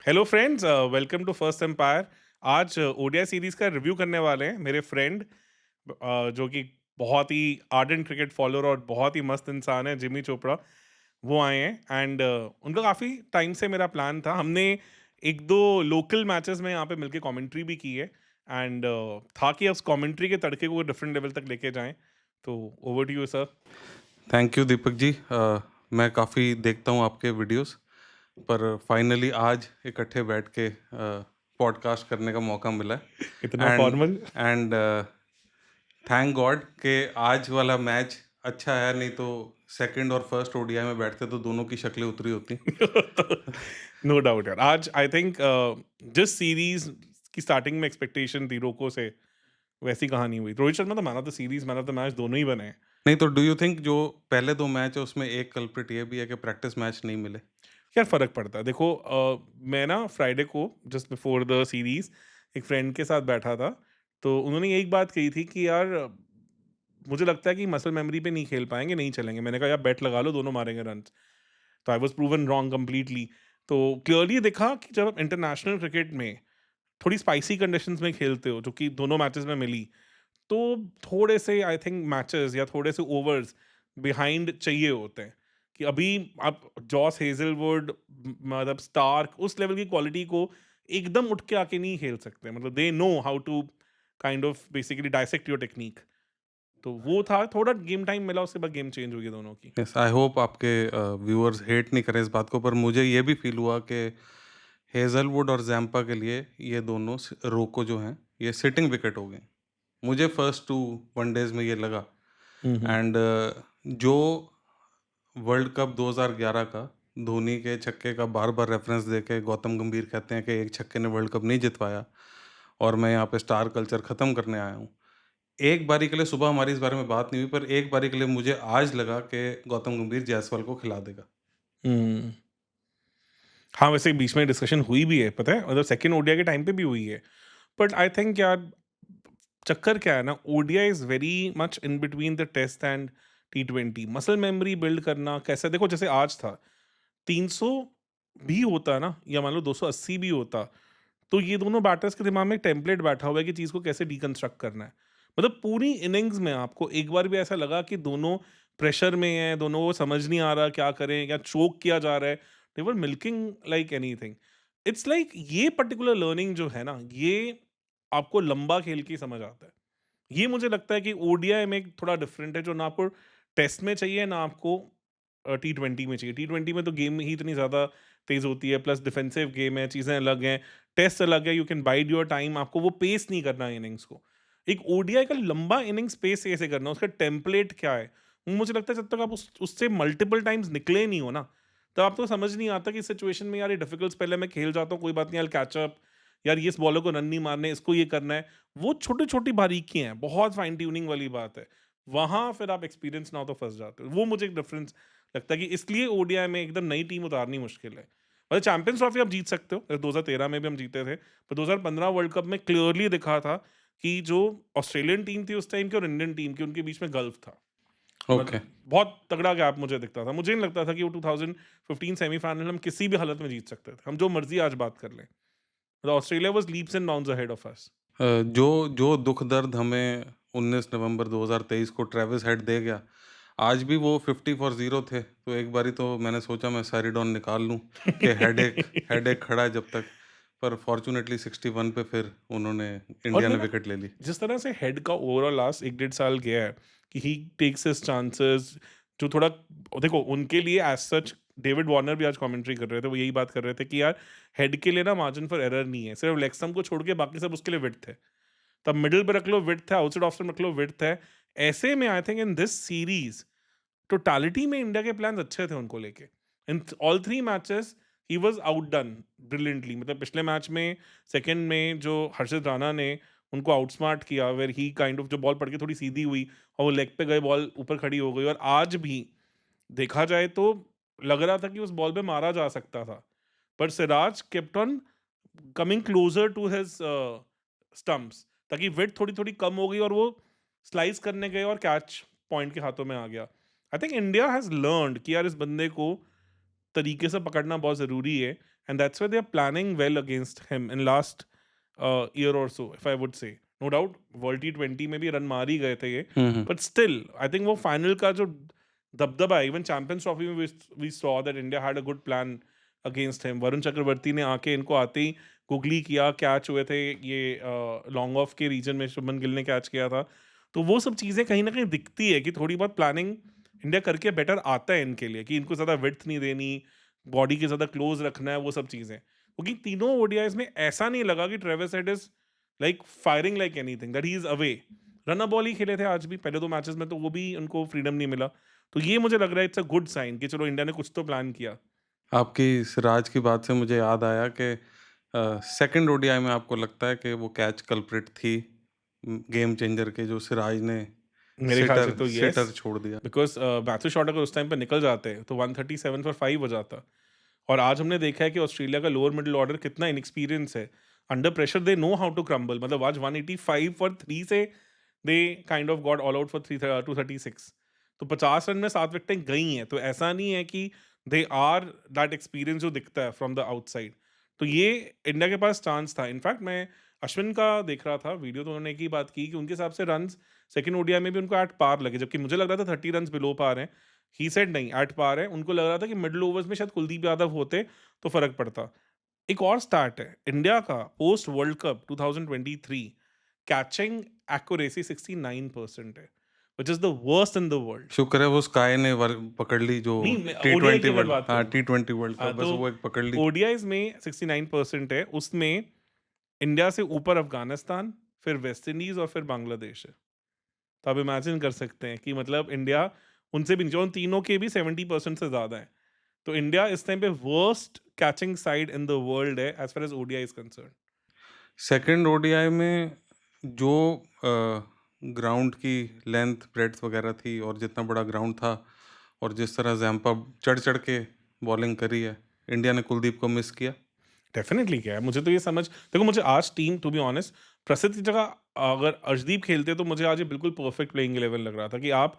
Hello friends, welcome to first empire. आज ODI series का review करने वाले हैं मेरे फ्रेंड, जो कि बहुत ही आर्डेंट क्रिकेट फॉलोअर और बहुत ही मस्त इंसान है, जिमी चोपड़ा। वो आए हैं एंड उनका काफ़ी टाइम से मेरा प्लान था। हमने एक दो लोकल मैचेस में यहाँ पे मिलके कमेंट्री भी की है एंड था कि उस कमेंट्री के तड़के को डिफरेंट लेवल तक लेके जाएं। तो over to you sir. Thank you Deepak ji. मैं काफ़ी देखता हूँ आपके वीडियोस, पर फाइनली आज इकट्ठे बैठ के पॉडकास्ट करने का मौका मिला इतना है। फॉर्मल। एंड थैंक गॉड कि आज वाला मैच अच्छा है, नहीं तो सेकंड और फर्स्ट ओडीआई में बैठते तो दोनों की शक्लें उतरी होती। नो डाउट यार। आज आई थिंक जिस सीरीज की स्टार्टिंग में एक्सपेक्टेशन थी रोको से, वैसी कहानी हुई। रोहित शर्मा तो man of the series, man of the match दोनों ही बने हैं। नहीं तो डू यू थिंक जो पहले दो मैच है उसमें एक कल्प्रिट ये भी है कि प्रैक्टिस मैच नहीं मिले? यार फर्क पड़ता है, देखो। मैं ना फ्राइडे को जस्ट बिफोर द सीरीज एक फ्रेंड के साथ बैठा था। तो उन्होंने एक बात कही थी कि यार मुझे लगता है कि मसल मेमोरी पे नहीं खेल पाएंगे, नहीं चलेंगे। मैंने कहा यार बेट लगा लो, दोनों मारेंगे रन। तो I was proven wrong completely. तो क्लियरली देखा कि जब आप इंटरनेशनल क्रिकेट में थोड़ी स्पाइसी कंडीशंस में खेलते हो, जो कि दोनों मैचेस में मिली, तो थोड़े से आई थिंक मैचेस या थोड़े से ओवर्स बिहाइंड चाहिए होते हैं। कि अभी आप जॉस हेजलवुड, मतलब स्टार्क, उस लेवल की क्वालिटी को एकदम उठ के आके नहीं खेल सकते। मतलब they know how to kind of basically dissect your technique. तो वो था, थोड़ा गेम टाइम मिला, उसके बाद गेम चेंज हो गई दोनों की। यस, आई होप आपके व्यूअर्स हेट नहीं करें इस बात को, पर मुझे ये भी फील हुआ कि हेज़लवुड और ज़ैम्पा के लिए ये दोनों रोको जो हैं ये सिटिंग विकेट हो गए। मुझे फर्स्ट टू वनडेज़ में ये लगा। हम्म। एंड जो वर्ल्ड कप 2011 का धोनी के छक्के का बार बार रेफरेंस देके गौतम गंभीर कहते हैं कि एक छक्के ने वर्ल्ड कप नहीं जितवाया और मैं यहाँ पे स्टार कल्चर ख़त्म करने आया हूँ। एक बारी के लिए सुबह हमारी इस बारे में बात नहीं हुई, पर एक बारी के लिए मुझे आज लगा कि गौतम गंभीर जायसवाल को खिला देगा। हम्म। हाँ, वैसे बीच में डिस्कशन हुई भी है, पता है, मतलब सेकंड ओडिया के टाइम पे भी हुई है। बट आई थिंक यार, चक्कर क्या है ना, ODI is very much in between the test and T20। Muscle memory build करना कैसा, देखो जैसे आज था, 300 भी होता ना, या मान लो 280 भी होता, तो ये दोनों बैटर्स के दिमाग में एक टेम्पलेट बैठा हुआ है कि चीज़ को कैसे डिकंस्ट्रक्ट करना है। मतलब पूरी इनिंग्स में आपको एक बार भी ऐसा लगा कि दोनों प्रेशर में हैं, दोनों को समझ नहीं आ रहा क्या करें, या चोक किया जा रहा है। They were milking like anything. It's like ये पर्टिकुलर लर्निंग जो है ना, ये आपको लंबा खेल के ही समझ आता है। ये मुझे लगता है कि ओडीआई में थोड़ा डिफरेंट है, जो ना आपको टेस्ट में चाहिए, ना आपको T20 में चाहिए। T20 में तो गेम ही इतनी ज़्यादा तेज़ होती है, प्लस डिफेंसिव गेम है, चीज़ें अलग हैं। टेस्ट अलग है, you can wide your time, आपको वो पेस नहीं करना है इनिंग्स को। एक ओडीआई का लंबा इनिंग्स पेस कैसे करना है, उसका टेम्पलेट क्या है, वो मुझे लगता है जब तक आप उससे मल्टीपल टाइम्स निकले नहीं हो ना, तब आपको समझ नहीं आता कि इस सिचुएशन में यार ये डिफिकल्ट, पहले मैं खेल जाता हूँ, कोई बात नहीं, आई कैच अप। यार ये इस बॉलर को रन नहीं मारने, इसको ये करना है। वो छोटी-छोटी बारीकियाँ हैं, बहुत फाइन ट्यूनिंग वाली बात है। वहाँ फिर आप एक्सपीरियंस ना हो तो फँस जाते हो। वो मुझे एक डिफरेंस लगता है कि इसलिए ओडीआई में एकदम नई टीम उतारनी मुश्किल है। मतलब चैंपियंस ट्रॉफी आप जीत सकते हो, 2013 में भी हम जीते थे, पर 2015 वर्ल्ड कप में क्लियरली दिखा था कि जो ऑस्ट्रेलियन टीम थी उस टाइम की और इंडियन टीम की, उनके बीच में गल्फ था। ओके। मतलब बहुत तगड़ा गैप मुझे दिखता था। मुझे नहीं लगता था कि वो 2015 सेमीफाइनल हम किसी भी हालत में जीत सकते थे। हम जो मर्ज़ी आज बात कर लें। मतलब Australia was leaps and bounds ahead of us. जो जो दुख दर्द हमें 19 नवंबर 2023 को ट्रेविस हेड दे गया, आज भी वो 50 फॉर 0 थे, तो एक बारी तो मैंने सोचा मैं सैरिडॉन निकाल लूँ कि हेडेक हेडेक खड़ा है जब तक, पर फॉर्च्यूनेटली 61 पे फिर उन्होंने और इंडिया मैं ने ना, विकेट ले ली। जिस तरह से हेड का ओवरऑल लास्ट 1 डेढ़ साल गया है, कि ही टेक्स हिज चांसेस, जो थोड़ा, देखो उनके लिए एज़ सच डेविड वार्नर भी आज कमेंट्री कर रहे थे, वो यही बात कर रहे थे कि यार हेड के लिए ना मार्जिन फॉर एरर नहीं है, सिर्फ लेग स्टंप को छोड़ के बाकी सब उसके लिए विड्थ है। तब मिडल पे रख लो विड्थ है, आउटसाइड ऑफ स्टंप रख लो विड्थ है। ऐसे में I think in this series totality में इंडिया के प्लान्स अच्छे थे उनको लेके। In all 3 matches he was outdone brilliantly. मतलब पिछले मैच में, सेकंड में, जो हर्षित राणा ने उनको आउटस्मार्ट किया, वेयर ही काइंड ऑफ, जो बॉल पड़ के थोड़ी सीधी हुई और वो लेग पे गए, बॉल ऊपर खड़ी हो गई। और आज भी देखा जाए तो लग रहा था कि उस बॉल पे मारा जा सकता था। पर Siraj kept on coming closer to his stumps, ताकि विड्थ थोड़ी-थोड़ी कम हो गई और वो स्लाइस करने गए और कैच पॉइंट के हाथों में आ गया। I think India has learned कि यार इस बंदे को तरीके से पकड़ना बहुत ज़रूरी है। and that's why they are planning well against him in last year or so, if I would say. No doubt world T20 में भी रन मार ही गए थे ये, हम्म। बट स्टिल आई थिंक वो फाइनल का जो दबदबा है, इवन चैंपियंस ट्रॉफी में we saw that India had a good plan against him. Varun Chakravarthy ने आके इनको आते ही गुगली किया, कैच हुए थे ये लॉन्ग ऑफ के रीजन में, शुभमन गिल ने कैच किया था। तो वो सब चीज़ें कहीं ना कहीं दिखती है कि थोड़ी बहुत प्लानिंग इंडिया करके बेटर आता है इनके लिए, कि इनको ज़्यादा विड्थ नहीं देनी, बॉडी के ज़्यादा क्लोज रखना है, वो सब चीज़ें। क्योंकि तीनों ओडीआईज में ऐसा नहीं लगा कि Travis Head is like firing like anything, that he is away. Run ball ही खेले थे आज भी पहले 2 मैचेस में, तो वो भी उनको फ्रीडम नहीं मिला। तो ये मुझे लग रहा है इट्स अ गुड साइन कि चलो इंडिया ने कुछ तो प्लान किया। आपकी सिराज की बात से मुझे याद आया कि सेकंड ओडीआई में आपको लगता है कि वो कैच कल्प्रिट थी गेम चेंजर के, जो सिराज ने मेरे ख्याल से सिटर तो यस, सिटर छोड़ दिया। बिकॉज मैथ्यू शॉट अगर उस टाइम पे निकल जाते तो 137 फॉर 5 हो जाता। और आज हमने देखा है कि ऑस्ट्रेलिया का लोअर मिडिल ऑर्डर कितना इनएक्सपीरियंस है। Under pressure they know how to crumble. मतलब आज 185 फॉर 3 से they kind of got all out for 236। तो 50 रन में 7 विकेटें गई हैं। तो ऐसा नहीं है कि दे आर दैट एक्सपीरियंस जो दिखता है फ्रॉम द आउटसाइड। तो ये इंडिया के पास चांस था। इनफैक्ट मैं अश्विन का देख रहा था वीडियो, तो उन्होंने एक ही बात की कि उनके हिसाब से रन सेकंड ओडीआई में भी उनको एट पार लगे, जबकि मुझे लग रहा था 30 रन बिलो पार हैं। ही सेड नहीं, एट पार है। उनको लग रहा था कि मिडिल ओवर्स में शायद कुलदीप यादव होते तो फर्क पड़ता। एक और स्टार्ट है इंडिया का post world cup 2023, catching accuracy 69% है, which is the worst in the world. शुक्र है वो स्काई ने पकड़ ली, जो नहीं, मैं टी ओडीआई की ट्वेंटी अगर वर्ल्ड, बात हाँ करूं, T20 वर्ल्ड कप, बस तो वो एक पकड़ ली। ओडीआईज में 69% है। उसमें इंडिया से ऊपर अफगानिस्तान, फिर वेस्ट इंडीज और फिर बांग्लादेश है। तो आप इमेजिन कर सकते हैं कि मतलब इंडिया उनसे भी नीचे, उन तीनों के भी 70% से ज़्यादा है। तो इंडिया इस टाइम पे worst catching side in the world है as far as ODI is concern. Second ODI में जो ग्राउंड की लेंथ ब्रेड्थ वगैरह थी, और जितना बड़ा ग्राउंड था, और जिस तरह जैम्पा चढ़ चढ़ के बॉलिंग करी है, इंडिया ने कुलदीप को मिस किया। डेफिनेटली क्या है, मुझे तो ये समझ, देखो मुझे आज टीम टू बी ऑनेस्ट, प्रसिद्ध की जगह अगर अर्शदीप खेलते तो मुझे आज ये बिल्कुल परफेक्ट प्लेइंग 11 लग रहा था कि आप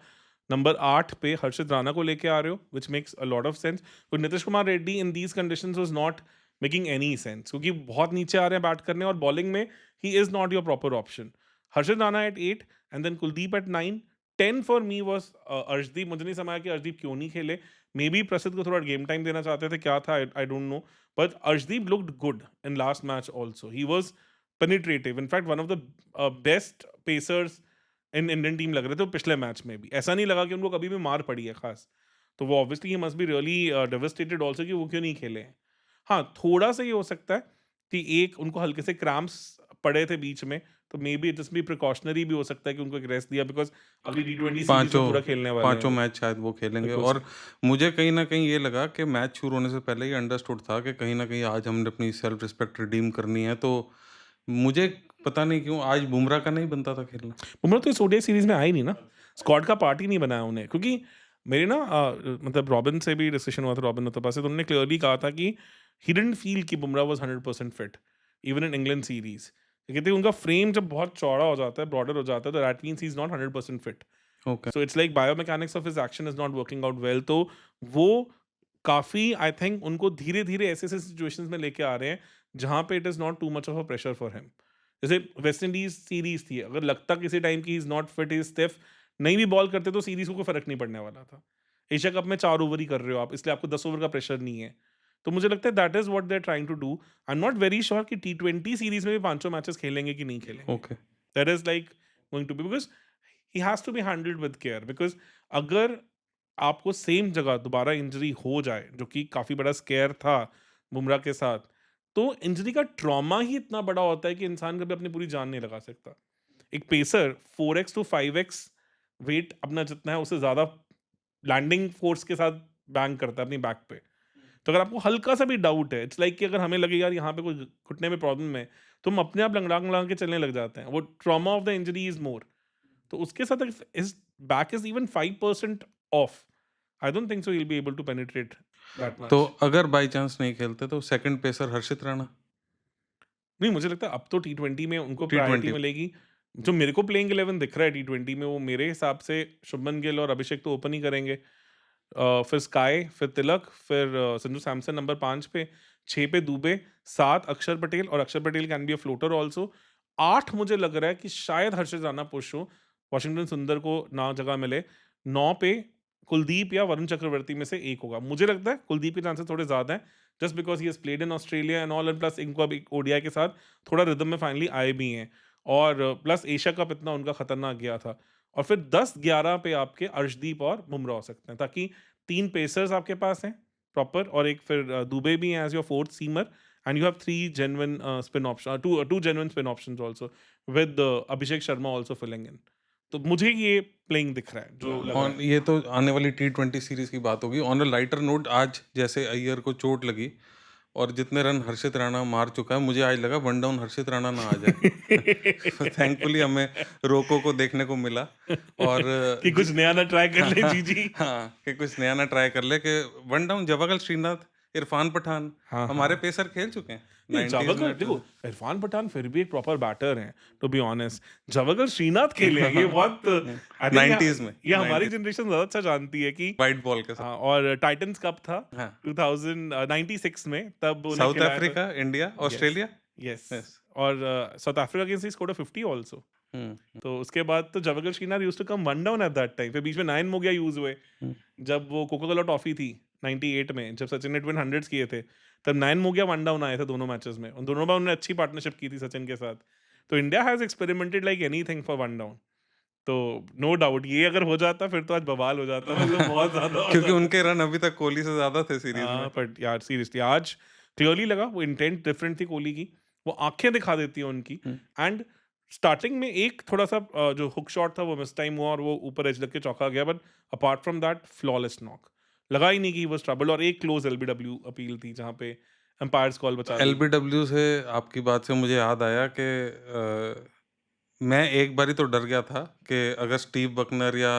नंबर 8 पे हर्षित राणा को लेके आ रहे हो, which makes a lot of sense. तो Nitish Kumar Reddy in these conditions was not making any sense, क्योंकि बहुत नीचे आ रहे हैं बैट करने, और बॉलिंग में he is not your proper option. Harshit Rana at 8 and then Kuldeep at 9। 10 for me was Arshdeep. मुझे नहीं समझ आया कि अर्शदीप क्यों नहीं खेले। मे बी प्रसिद्ध को थोड़ा गेम टाइम देना चाहते थे, क्या था आई don't no. But Arshdeep looked good in last match also. He was penetrative. In fact, one of the best pacers in Indian team लग रहे थे वो पिछले मैच में भी। ऐसा नहीं लगा कि उनको कभी भी मार पड़ी है खास। तो वो obviously he must be really devastated also कि वो क्यों नहीं खेले हैं। हाँ, थोड़ा सा ये हो सकता है कि एक उनको हल्के से क्रैम्प्स पड़े थे बीच में, तो maybe it's be precautionary भी हो सकता है कि उनको एक रेस्ट दिया, बिकॉज अगली T20 सीरीज में पांचों पूरा खेलने वाले पांचों हैं। मैच शायद वो खेलेंगे। बिल्कुल और मुझे कहीं ना कहीं ये लगा कि मैच शुरू होने से पहले ही अंडरस्टूड था कि कहीं ना कहीं आज हमने अपनी सेल्फ रिस्पेक्ट रिडीम करनी है। तो मुझे पता नहीं क्यों आज बुमराह का नहीं बनता था खेलना। बुमराह तो इस ओडीआई सीरीज में आया ही नहीं ना, स्क्वाड का पार्ट ही नहीं बनाया उन्हें। क्योंकि मेरे ना मतलब रॉबिन से भी डिस्कशन हुआ था, रॉबिन उत्तपा से, तो उन्होंने क्लियरली कहा था कि ही डिडंट फील कि Bumrah was 100% fit even in England series. कहते हैं उनका फ्रेम जब बहुत चौड़ा हो जाता है, ब्रॉडर हो जाता है, तो that means he is not 100% fit. Okay. So it's like biomechanics of his action is not working out well. तो वो काफ़ी आई थिंक उनको धीरे धीरे ऐसे ऐसे सिचुएशंस में लेके आ रहे हैं जहाँ पे it is not too much of a pressure for him. जैसे वेस्ट इंडीज सीरीज थी, अगर लगता किसी टाइम की is not fit, is stiff, नहीं भी बॉल करते तो सीरीज को कोई फर्क नहीं पड़ने वाला था। एशिया कप में 4 ओवर ही कर रहे हो आप, इसलिए आपको 10 ओवर का प्रेशर नहीं है। तो मुझे लगता है that is what they are trying to do. I am not very sure कि T20 सीरीज में भी पांचों मैचेस खेलेंगे कि नहीं खेलेंगे। Okay. That is like going to be, because he has to be handled with care. Because अगर आपको सेम जगह दोबारा इंजरी हो जाए, जो कि काफ़ी बड़ा स्केयर था बुमराह के साथ, तो इंजरी का ट्रॉमा ही इतना बड़ा होता है कि इंसान कभी अपनी पूरी जान नहीं लगा सकता। एक pacer 4x to 5x wait अपना जितना है उससे ज़्यादा लैंडिंग फोर्स के साथ बैंग करता है अपनी बैक पे। तो अगर आपको हल्का सा भी डाउट है, इट्स लाइक कि अगर हमें लगे यार यहाँ पे कोई घुटने में प्रॉब्लम है, तो हम अपने आप लंगड़ा लंगड़ा के चलने लग जाते हैं। वो trauma of the injury is more. तो उसके साथ is back is even 5% of, I don't think so he will be able to penetrate that तो मच। अगर बाई चांस नहीं खेलते तो सेकंड पेसर हर्षित राणा। नहीं, मुझे लगता है अब तो T20 में उनको प्रायोरिटी T20 मिलेगी। जो मेरे को प्लेइंग 11 दिख रहा है T20 में, वो मेरे हिसाब से शुभमन गिल और अभिषेक तो ओपन ही करेंगे। फिर स्काई, फिर तिलक, फिर संजू सैमसन नंबर 5 पे, 6 पे दुबे, 7 अक्षर पटेल, और अक्षर Patel can be a floater also. 8 मुझे लग रहा है कि शायद हर्षित राणा पुश हो, वॉशिंगटन सुंदर को ना जगह मिले। 9 पे कुलदीप या वरुण चक्रवर्ती में से एक होगा। मुझे लगता है कुलदीप के चांसेस थोड़े ज़्यादा हैं, just because he has played in Australia and all, and plus इनको अभी ओडीआई के साथ थोड़ा रिदम में फाइनली आए भी हैं, और प्लस एशिया कप इतना उनका खतरनाक गया था। और फिर 10-11 पे आपके अर्शदीप और बुमराह हो सकते हैं, ताकि 3 पेसर्स आपके पास हैं प्रॉपर, और एक फिर दुबे भी हैं as your fourth seamer, and you have 3 genuine spin option, 2 genuine spin options also, with Abhishek Sharma also filling in. तो मुझे ये प्लेइंग दिख रहा है, जो लग रहा ऑन है। ये तो आने वाली T20 सीरीज की बात होगी। ऑन अ लाइटर नोट, आज जैसे अय्यर को चोट लगी और जितने रन हर्षित राणा मार चुका है, मुझे आज लगा वन डाउन हर्षित राणा ना आ जाए। थैंकफुली हमें रोको को देखने को मिला, और कि कुछ नया ना ट्राई कर हाँ, ले हाँ, जीजी। हाँ, कि कुछ नया ना ट्राई कर ले, कि वन डाउन जवागल श्रीनाथ, इरफान पठान, हाँ, हमारे हाँ। पेसर खेल चुके हैं नहीं, 90s जावगल में। देखो, इरफान पठान फिर भी एक प्रॉपर बैटर हैं, टू बी ऑनेस्ट। जावगल श्रीनाथ खेले हैं, ये बहुत, आई थिंक 90s में, ये हमारी 90s जनरेशन ज़्यादा अच्छा जानती है कि वाइट बॉल के साथ। हाँ, और टाइटन्स कप था हाँ, 96 में, तब उन्हें साउथ खिलाया था। Africa, India, yes, Australia. Yes. Yes. और South Africa against he scored a 50 also. हुँ, तो उसके बाद तो Javagal Srinath used to come one down at that time, फिर बीच में 9 मोगिया यूज़ हुए। हुँ। जब वो कोका कोला टॉफी थी 98 में, जब सचिन ने ट्विन हंड्रेड्स किए थे, तब 9 मोगिया वन डाउन आए थे दोनों मैचेस में, उन दोनों बार उन्होंने अच्छी पार्टनरशिप की थी सचिन के साथ। तो India has experimented like anything for one down. तो नो डाउट ये अगर हो जाता फिर तो आज बवाल हो जाता, मतलब बहुत ज्यादा हो क्योंकि जाता। उनके रन अभी तक कोहली से ज़्यादा थे सीरीज़ में। हाँ, बट यार सीरियसली आज क्लियरली लगा वो इंटेंट डिफरेंट थी कोहली की, वो आंखें दिखा देती है उनकी। हुँ। एंड स्टार्टिंग में एक थोड़ा सा जो हुक शॉट था वो मिस टाइम हुआ और वो ऊपर एज लग के चौका गया, but apart from that flawless knock, लगा ही नहीं कि वो ट्रबल। और एक क्लोज एलबीडब्ल्यू अपील थी जहाँ पे एम्पायर्स कॉल बचा दी। एलबीडब्ल्यू से आपकी बात से मुझे याद आया कि मैं एक बारी तो डर गया था कि अगर स्टीव बकनर या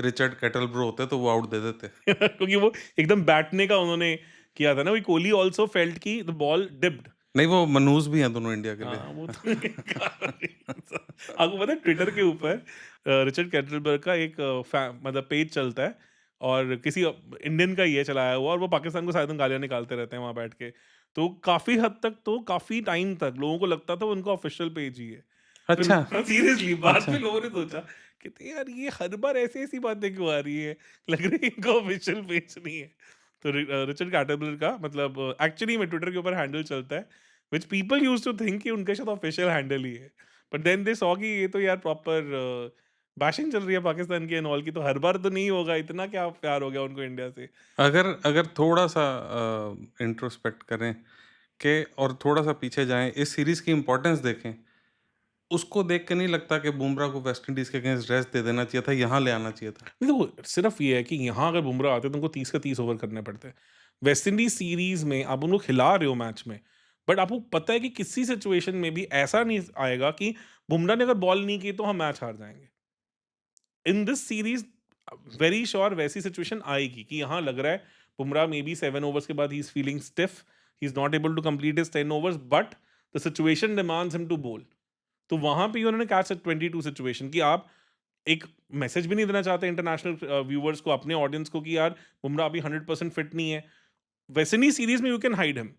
रिचर्ड कैटलब्रो होते तो वो आउट दे देते। क्योंकि वो एकदम बैठने का उन्होंने किया था ना, वही कोहली ऑल्सो फेल्ट की द बॉल डिप्ड। नहीं, वो मनूस भी हैं दोनों इंडिया के लिए। हाँ, वो तो आपको पता है ट्विटर के ऊपर रिचर्ड कैटलबर्ग का एक मतलब पेज चलता है, और किसी इंडियन का ये चलाया हुआ, और वो पाकिस्तान को शायद गालियां निकालते रहते हैं वहां बैठ के। तो काफी हद तक, तो काफी टाइम तक लोगों को लगता था वो उनका ऑफिशियल पेज ही है। फिर अच्छा, सीरियसली बाद अच्छा। में लोगों ने सोचा कि यार ये हर बार ऐसी ऐसी बातें क्यों आ रही है, लग रही है इनका ऑफिशियल पेज नहीं है। तो रिचर्ड कैटलबर्ग का मतलब एक्चुअली में ट्विटर के ऊपर हैंडल चलता है, which people used to think कि उनके शायद ऑफिशियल हैंडल ही है, बट देन दे सॉ कि ये तो यार प्रॉपर बैशिंग चल रही है पाकिस्तान की एंड ऑल की, तो हर बार तो नहीं होगा, इतना क्या प्यार हो गया उनको इंडिया से। अगर अगर थोड़ा-सा इंट्रोस्पेक्ट करें के और थोड़ा-सा पीछे जाएँ, इस सीरीज़ की इम्पोर्टेंस देखें, उसको देख के नहीं लगता कि बुमराह को वेस्ट इंडीज़ के अगेंस्ट रेस्ट दे देना चाहिए था, यहाँ ले आना चाहिए था? देखो सिर्फ ये है कि यहाँ अगर बुमराह आते तो उनको 30 का 30 ओवर करने पड़ते हैं। वेस्ट इंडीज सीरीज में आप उनको खिला रहे हो मैच में, बट आपको पता है कि किसी सिचुएशन में भी ऐसा नहीं आएगा कि बुमराह ने अगर बॉल नहीं की तो हम मैच हार जाएंगे। In this series very sure वैसी सिचुएशन आएगी कि यहाँ लग रहा है बुमराह मे बी 7 ओवर्स के बाद he is feeling stiff, he is not able to complete his 10 overs, but the situation demands him to bowl. तो वहां पे ही उन्होंने कैच 22 सिचुएशन कि आप एक मैसेज भी नहीं देना चाहते इंटरनेशनल व्यूअर्स को, अपने ऑडियंस को, कि यार बुमराह अभी 100% फिट नहीं है। वैसे नहीं सीरीज में यू कैन हाइड हिम।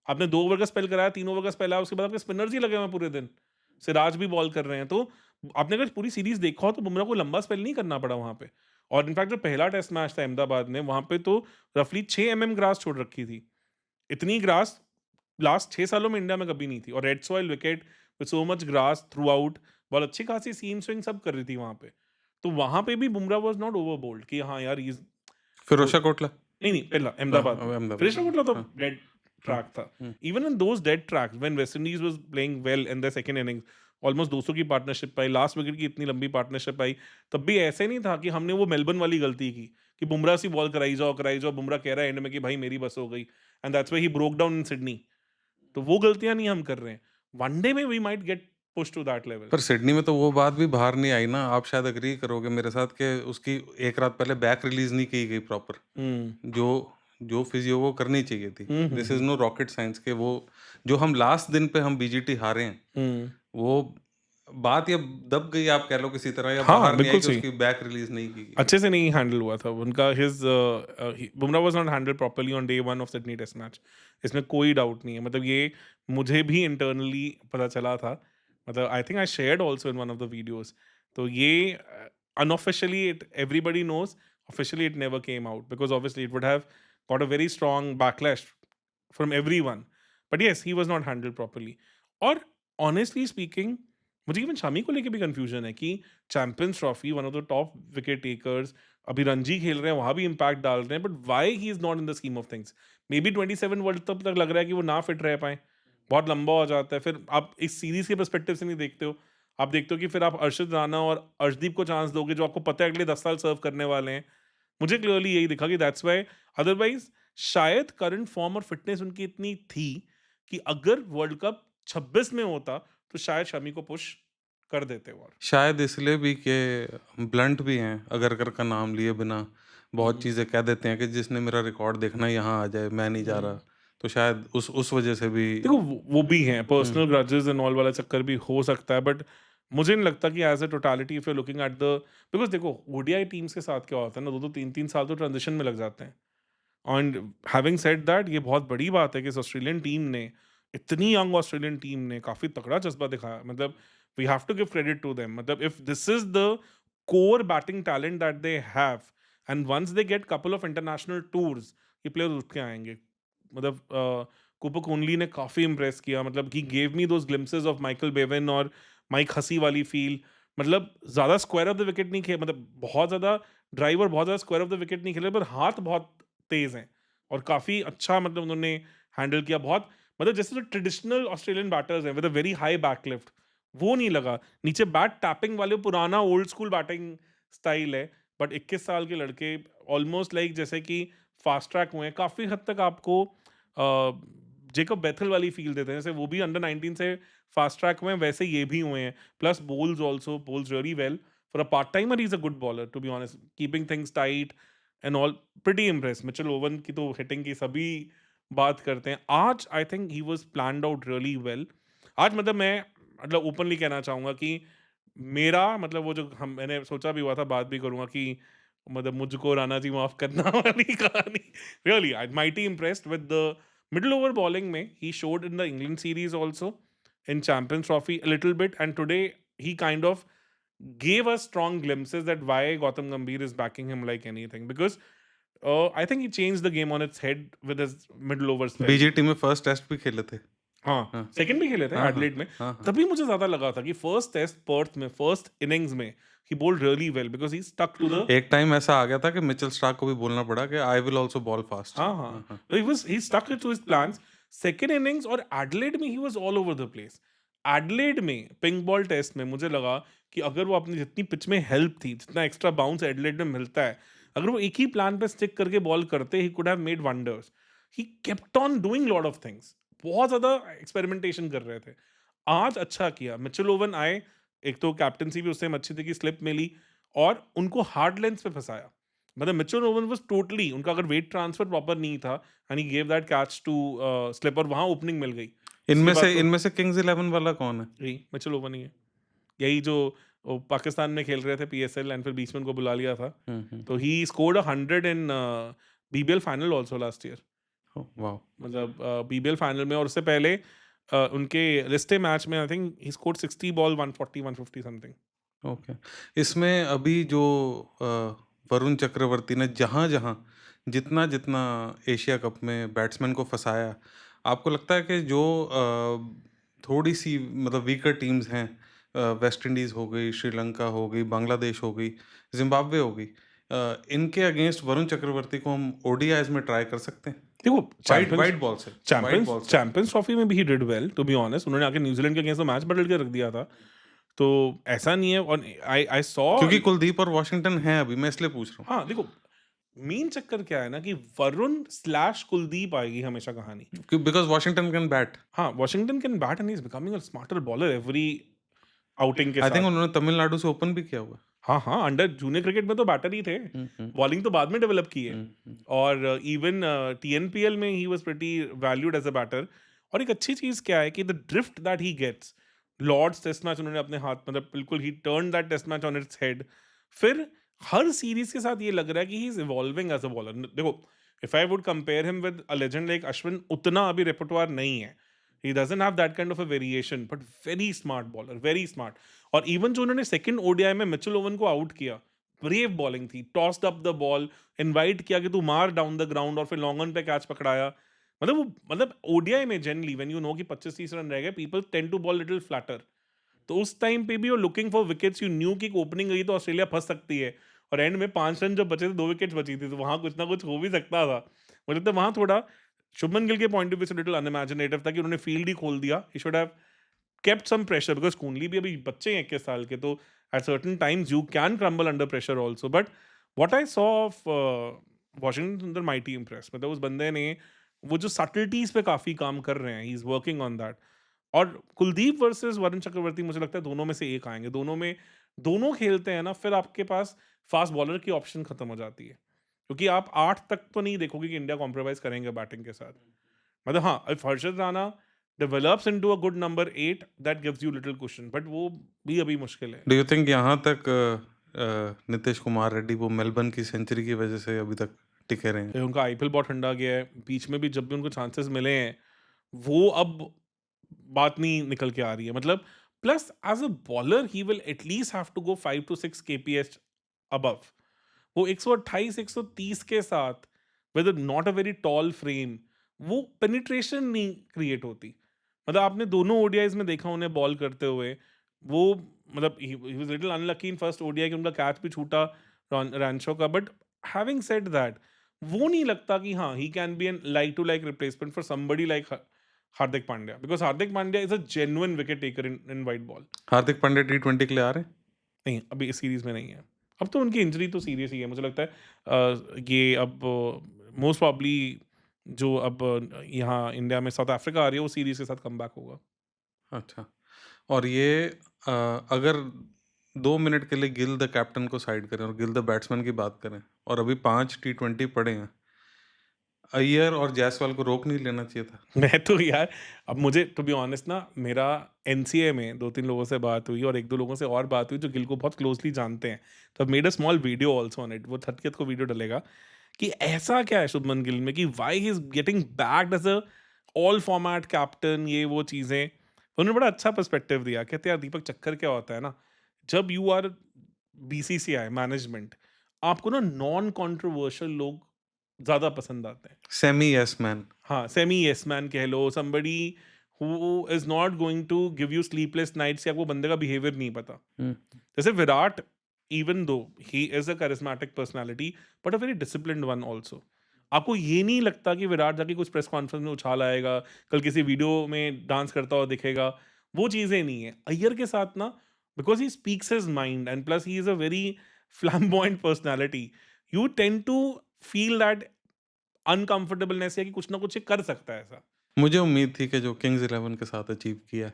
आपने 2 ओवर का स्पेल कराया, 3 ओवर का स्पेल आया, उसके बाद आपके स्पिनर्स ही लगे हुए हैं पूरे दिन, सिराज भी बॉल कर रहे हैं। तो आपने अगर पूरी सीरीज देखा हो तो बुमराह को लंबा स्पेल नहीं करना पड़ा वहां पे। और इनफैक्ट जो पहला टेस्ट मैच था अहमदाबाद में, वहां पे तो रफली 6 ग्रास छोड़ रखी थी। इतनी ग्रास लास्ट 6 सालों में इंडिया में कभी नहीं थी, और red soil wicket with so much grass through out, बहुत अच्छी खासी सीम स्विंग सब कर रही थी वहां पे। तो वहां पे भी Bumrah was not over bowled कि हाँ यार फिरोज़ शाह कोटला? नहीं, नहीं, पहला हाँ, अहमदाबाद में। अहमदाबाद फिनिश में। मतलब तो हाँ, डेड हाँ, ट्रैक था। हुँ। Even in those dead tracks when West Indies was playing well in the second innings, almost 200 की पार्टनरशिप पाई, लास्ट विकेट की इतनी लंबी पार्टनरशिप आई, तब भी ऐसे नहीं था कि हमने वो मेलबर्न वाली गलती की कि बुमराह से बॉल कराई जाओ, बुमराह कह रहा है एंड में कि भाई मेरी बस हो गई, and that's why he broke down in Sydney. तो वो गलतियां नहीं हम कर रहे हैं। वनडे में we might get push to that level. पर सिडनी में तो वो बात भी बाहर नहीं आई ना, आप शायद एग्री करोगे मेरे साथ कि उसकी एक रात पहले बैक रिलीज़ नहीं की गई प्रॉपर, हुँ। जो जो फिजियो को करनी चाहिए थी। Hmm, hmm, this is hmm. No rocket science, के वो जो हम लास्ट दिन पे हम बीजीटी हारे हैं, हुँ। वो बात ये दब गई आप कह लो किसी तरह, या हाँ, बाहर नहीं आई बिल्कुल कि सही। उसकी बैक रिलीज़ नहीं की गई? अच्छे से नहीं हैंडल हुआ था उनका Bumrah was not handled properly on day 1 of Sydney test match. इसमें कोई डाउट नहीं है। मतलब ये मुझे भी इंटरनली पता चला था। मतलब I think I shared also in one of the videos. तो ये unofficially it everybody knows, officially it never came out because obviously it would have got a very strong backlash from everyone. But yes, he was not handled properly. और honestly speaking मुझे even Shami को लेके भी confusion है कि champions trophy, one of the top wicket takers, अभी रणजी खेल रहे हैं, वहां भी इम्पैक्ट डाल रहे हैं, but why he is not in the scheme of things. May be 27 world cup तक लग रहा है कि वो ना फिट रह पाए, बहुत लंबा हो जाता है। फिर आप इस सीरीज के परस्पेक्टिव से नहीं देखते हो। आप देखते हो कि फिर आप अर्शद राणा और अर्शदीप को चांस दोगे जो आपको पता है अगले 10 साल सर्व करने वाले हैं। मुझे क्लियरली यही दिखा कि दैट्स वाई। अदरवाइज शायद करंट फॉर्म और फिटनेस उनकी इतनी थी कि अगर वर्ल्ड कप 26 में होता तो शायद शमी को पुश कर देते वो। और शायद इसलिए भी कि ब्लंट भी हैं, अगर का नाम लिए बिना बहुत हम्म, चीज़ें कह देते हैं कि जिसने मेरा रिकॉर्ड देखना है यहाँ आ जाए, मैं नहीं जा रहा। हम्म। तो शायद उस वजह से भी। देखो वो भी हैं, हुँ, पर्सनल ग्रजेस एंड ऑल वाला चक्कर भी हो सकता है, बट मुझे नहीं लगता कि as a totality if you looking at the, because देखो ओडीआई टीम्स के साथ क्या होता है ना, 2-2 3-3 साल तो ट्रांजिशन में लग जाते हैं। एंड हैविंग सेड दैट, ये बहुत बड़ी बात है कि इस ऑस्ट्रेलियन टीम ने, इतनी यंग ऑस्ट्रेलियन टीम ने काफी तगड़ा जज्बा दिखाया। मतलब we have to give credit to them. मतलब if this is the core batting talent that they have, and once they get couple of international tours, ये प्लेयर उठ के आएंगे। मतलब कूपर कोहली ने काफी इंप्रेस किया। मतलब he gave me those glimpses of Michael Bevan और माइक हसी वाली फील। मतलब ज्यादा स्क्वायर ऑफ द विकेट नहीं खेले, मतलब बहुत ज्यादा ड्राइवर, बहुत ज्यादा स्क्वायर ऑफ द विकेट नहीं खेले, पर हाथ बहुत तेज हैं और काफ़ी अच्छा मतलब उन्होंने हैंडल किया। बहुत मतलब जैसे जो ट्रेडिशनल ऑस्ट्रेलियन बैटर्स हैं with a very high backlift, वो नहीं लगा। नीचे बैट टैपिंग वाले पुराना ओल्ड स्कूल बैटिंग स्टाइल है, बट 21 साल के लड़के ऑलमोस्ट लाइक जैसे कि फास्ट ट्रैक हुए हैं। काफ़ी हद तक आपको जेकब बेथल वाली फील देते हैं, जैसे वो भी अंडर 19 से फास्ट ट्रैक हुए हैं, वैसे ये भी हुए हैं। Plus bowls also bowls really well for a part timer. He is a good bowler to be honest, keeping things tight and all. Pretty impress. Mitchell Owen की तो हिटिंग की सभी बात करते हैं। आज I think he was planned out really well. आज मतलब मैं मतलब ओपनली कहना चाहूंगा कि मेरा मतलब वो जो हम मैंने सोचा भी हुआ था, बात भी करूंगा कि मतलब मुझको राणा जी माफ करना वाली कहानी। Really I mighty impressed with the middle over bowling में। He showed in the England series also, in Champions Trophy a little bit, and today he kind of gave us strong glimpses that why Gautam Gambhir is backing him like anything, because I think he changed the game on its head with his middle over spell. BGT में first test भी खेले थे। हाँ, हाँ, second भी खेले थे हाँ, हाँ, एडिलेड में। हाँ, हाँ। तभी मुझे ज्यादा लगा था कि फर्स्ट टेस्ट पर्थ में, फर्स्ट इनिंग्स में he bowled really well because he stuck to the. एक टाइम ऐसा आ गया था कि मिचेल स्टार्क को भी बोलना पड़ा कि I will also ball fast. हाँ, हाँ, हाँ। हाँ। he stuck to his plans. Second innings और एडिलेड में he was all over the place. Adelaide में पिंक बॉल टेस्ट में मुझे लगा कि अगर वो अपनी जितनी पिच में हेल्प थी, जितना एक्स्ट्रा बाउंस एडिलेड में मिलता है, अगर वो एक ही प्लान पे स्टिक करके बॉल करते, he could have made wonders. He kept on doing lot of things. बहुत ज्यादा एक्सपेरिमेंटेशन कर रहे थे। आज अच्छा किया। मिचेल ओवन आए, एक तो कैप्टनसी भी उससे अच्छी थी कि स्लिप मिली और उनको हार्ड लेंथ पे फंसाया। मतलब मिचेल ओवन वाज टोटली, उनका अगर वेट ट्रांसफर प्रॉपर नहीं था and he gave that catch to slip, और वहां ओपनिंग मिल गई। उसके बाद तो इनमें से किंग्स 11 वाला कौन है? यही मिचेल ओवन ही है। यही जो वो पाकिस्तान में खेल रहे थे पीएसएल एंड फिर बीच में उनको बुला लिया था। हुँ, हुँ। तो he scored 100 in BBL final also last year. Oh, wow! मतलब बीबीएल फाइनल में, और उससे पहले उनके लिस्टे मैच में I think he scored 60 ball 140 150 something. Okay. इसमें अभी जो अ, वरुण चक्रवर्ती ने जहाँ-जहाँ, जितना-जितना एशिया कप में बैट्समैन को फँसाया, आपको लगता है कि जो थोड़ी-सी मतलब वीकर टीम्स हैं, वेस्ट इंडीज़ हो गई, श्रीलंका हो गई, बांग्लादेश हो गई, ज़िम्बाब्वे हो गई, इनके अगेंस्ट वरुण चक्रवर्ती को हम ओडीआईज़ में ट्राई कर सकते हैं? देखो वाइड चैंपियंस वाइड बॉल से, वाइड चैंपियंस बॉल से। चैंपियंस ट्रॉफी में भी he did well to be honest. उन्होंने आके न्यूजीलैंड के अगेंस्ट मैच बदल के रख दिया था। तो ऐसा नहीं है। और आई आई सॉ। क्योंकि कुलदीप और वॉशिंगटन हैं अभी, मैं इसलिए पूछ रहा हूँ। हाँ, देखो मेन चक्कर क्या है ना कि वरुण स्लैश कुलदीप आएगी हमेशा कहानी। Because Washington can bat. हाँ, Washington can bat and he is becoming a smarter bowler every outing के आई थिंक साथ। उन्होंने तमिलनाडु से ओपन भी किया हुआ है। हाँ, हाँ, अंडर जूनियर क्रिकेट में तो बैटर ही थे। हुँ, हुँ, बॉलिंग तो बाद में डेवलप की है। Hmm, hmm. और इवन टीएनपीएल में he was pretty valued as a batter. और एक अच्छी चीज क्या है कि the drift that he gets, Lord's test match उन्होंने अपने हाथ, मतलब बिल्कुल ही turn that test match on its head. फिर हर सीरीज के साथ ये लग रहा है कि he is evolving as a bowler. देखो, if I would compare him with a legend like Ashwin, उतना अभी रेpertoire नहीं है। He doesn't have that kind of a variation, but very smart bowler, very smart. और इवन जो उन्होंने सेकंड ओडीआई में मिचेल ओवन को आउट किया, ब्रेव बॉलिंग थी, tossed up the ball, invite किया कि तू मार डाउन द ग्राउंड, और फिर लॉन्ग ऑन पे कैच पकड़ाया। मतलब वो, मतलब ओडीआई में जनरली व्हेन यू नो कि 25-30 रन रह गए, people tend to bowl little flatter. तो उस टाइम पे भी वो looking for wickets, you knew कि ओपनिंग गई तो ऑस्ट्रेलिया फंस सकती है, और एंड में 5 रन जब बचे थे, 2 विकेट्स बची थी, तो वहां कुछ ना कुछ हो भी सकता था। मुझे लगता है वहां थोड़ा शुभमन गिल के पॉइंट ऑफ व्यू से लिटिल अनइमेजिनेटिव था कि उन्होंने फील्ड ही खोल दिया। ही should have kept some pressure, because कूनली भी अभी बच्चे हैं 21 साल के, तो at certain times you can crumble under pressure also. But what I saw of Washington Sundar, mighty impressed. मतलब उस बंदे ने वो जो subtleties पे काफी काम कर रहे हैं, he is working on that. और कुलदीप वर्सेस वरुण चक्रवर्ती, मुझे लगता है दोनों में से एक आएंगे। दोनों में, दोनों खेलते हैं ना, फिर आपके पास फास्ट बॉलर की ऑप्शन खत्म हो जाती है, क्योंकि आप 8 तक तो नहीं देखोगे कि इंडिया कॉम्प्रोमाइज करेंगे बैटिंग के साथ। मतलब हाँ, if Harshad Rana develops into a good number 8, that gives you little cushion, but वो भी अभी मुश्किल है। डू यू थिंक यहाँ तक नीतीश कुमार रेड्डी वो मेलबर्न की सेंचुरी की वजह से अभी तक टिके रहे हैं? फिर उनका आईपीएल बहुत ठंडा गया है, बीच में भी जब भी उनको चांसेस मिले हैं, वो अब बात नहीं निकल के आ रही है। मतलब plus as a bowler he will at least have to go 5 to 6 kps above. वो 128 130 के साथ with not a very tall frame, वो पेनिट्रेशन नहीं क्रिएट होती। मतलब आपने दोनों ओडीआईज में देखा उन्हें बॉल करते हुए, वो मतलब he was little unlucky in first ODI कि उनका कैच भी छूटा रैंचो का। बट हैविंग सेड दैट, वो नहीं लगता कि हाँ, he can be an like to like replacement for somebody like Hardik Pandya, because Hardik Pandya is a genuine wicket taker in white ball. Hardik Pandya T20 के लिए आ रहे हैं? नहीं, अभी इस सीरीज में नहीं है। अब तो उनकी इंजरी तो सीरियस ही है, मुझे लगता है ये अब मोस्ट प्रॉब्ली जो अब यहाँ इंडिया में साउथ अफ्रीका आ रही है, वो सीरीज के साथ कम बैक होगा। अच्छा। और ये अगर 2 मिनट के लिए गिल द कैप्टन को साइड करें और गिल द बैट्समैन की बात करें, और अभी 5 T20 पड़े हैं, अय्यर और जायसवाल को रोक नहीं लेना चाहिए था? मैं तो यार, अब मुझे टू बी ऑनेस्ट ना, मेरा एनसीए में 2-3 लोगों से बात हुई, और 1-2 लोगों से और बात हुई जो गिल को बहुत क्लोजली जानते हैं। तो made a small video also on it, वो 30th को वीडियो डलेगा कि ऐसा क्या है शुभमन गिल में कि why he is getting backed as a all format captain, ये वो चीज़ें। उन्होंने बड़ा अच्छा पर्सपेक्टिव दिया। कहते हैं यार दीपक, चक्कर क्या होता है ना, जब यू आर बीसीसीआई मैनेजमेंट, आपको ना नॉन कंट्रोवर्शियल लोग ज़्यादा पसंद आते हैं। Semi yes man. हाँ, सेमी येस मैन कह लो, somebody who is not going to give you sleepless nights, या आपको बंदे का बिहेवियर नहीं पता। जैसे Virat, even though he is a charismatic personality, but a very disciplined one also. आपको ये नहीं लगता कि विराट जाके कुछ प्रेस कॉन्फ्रेंस में उछाल आएगा, कल किसी वीडियो में डांस करता हुआ दिखेगा, वो चीज़ें नहीं है। अय्यर के साथ ना, because he speaks his mind and plus he is a very flamboyant personality, you tend to feel that uncomfortableness है कि कुछ ना कुछ ये कर सकता है ऐसा। मुझे उम्मीद थी कि जो किंग्स 11 के साथ अचीव किया है,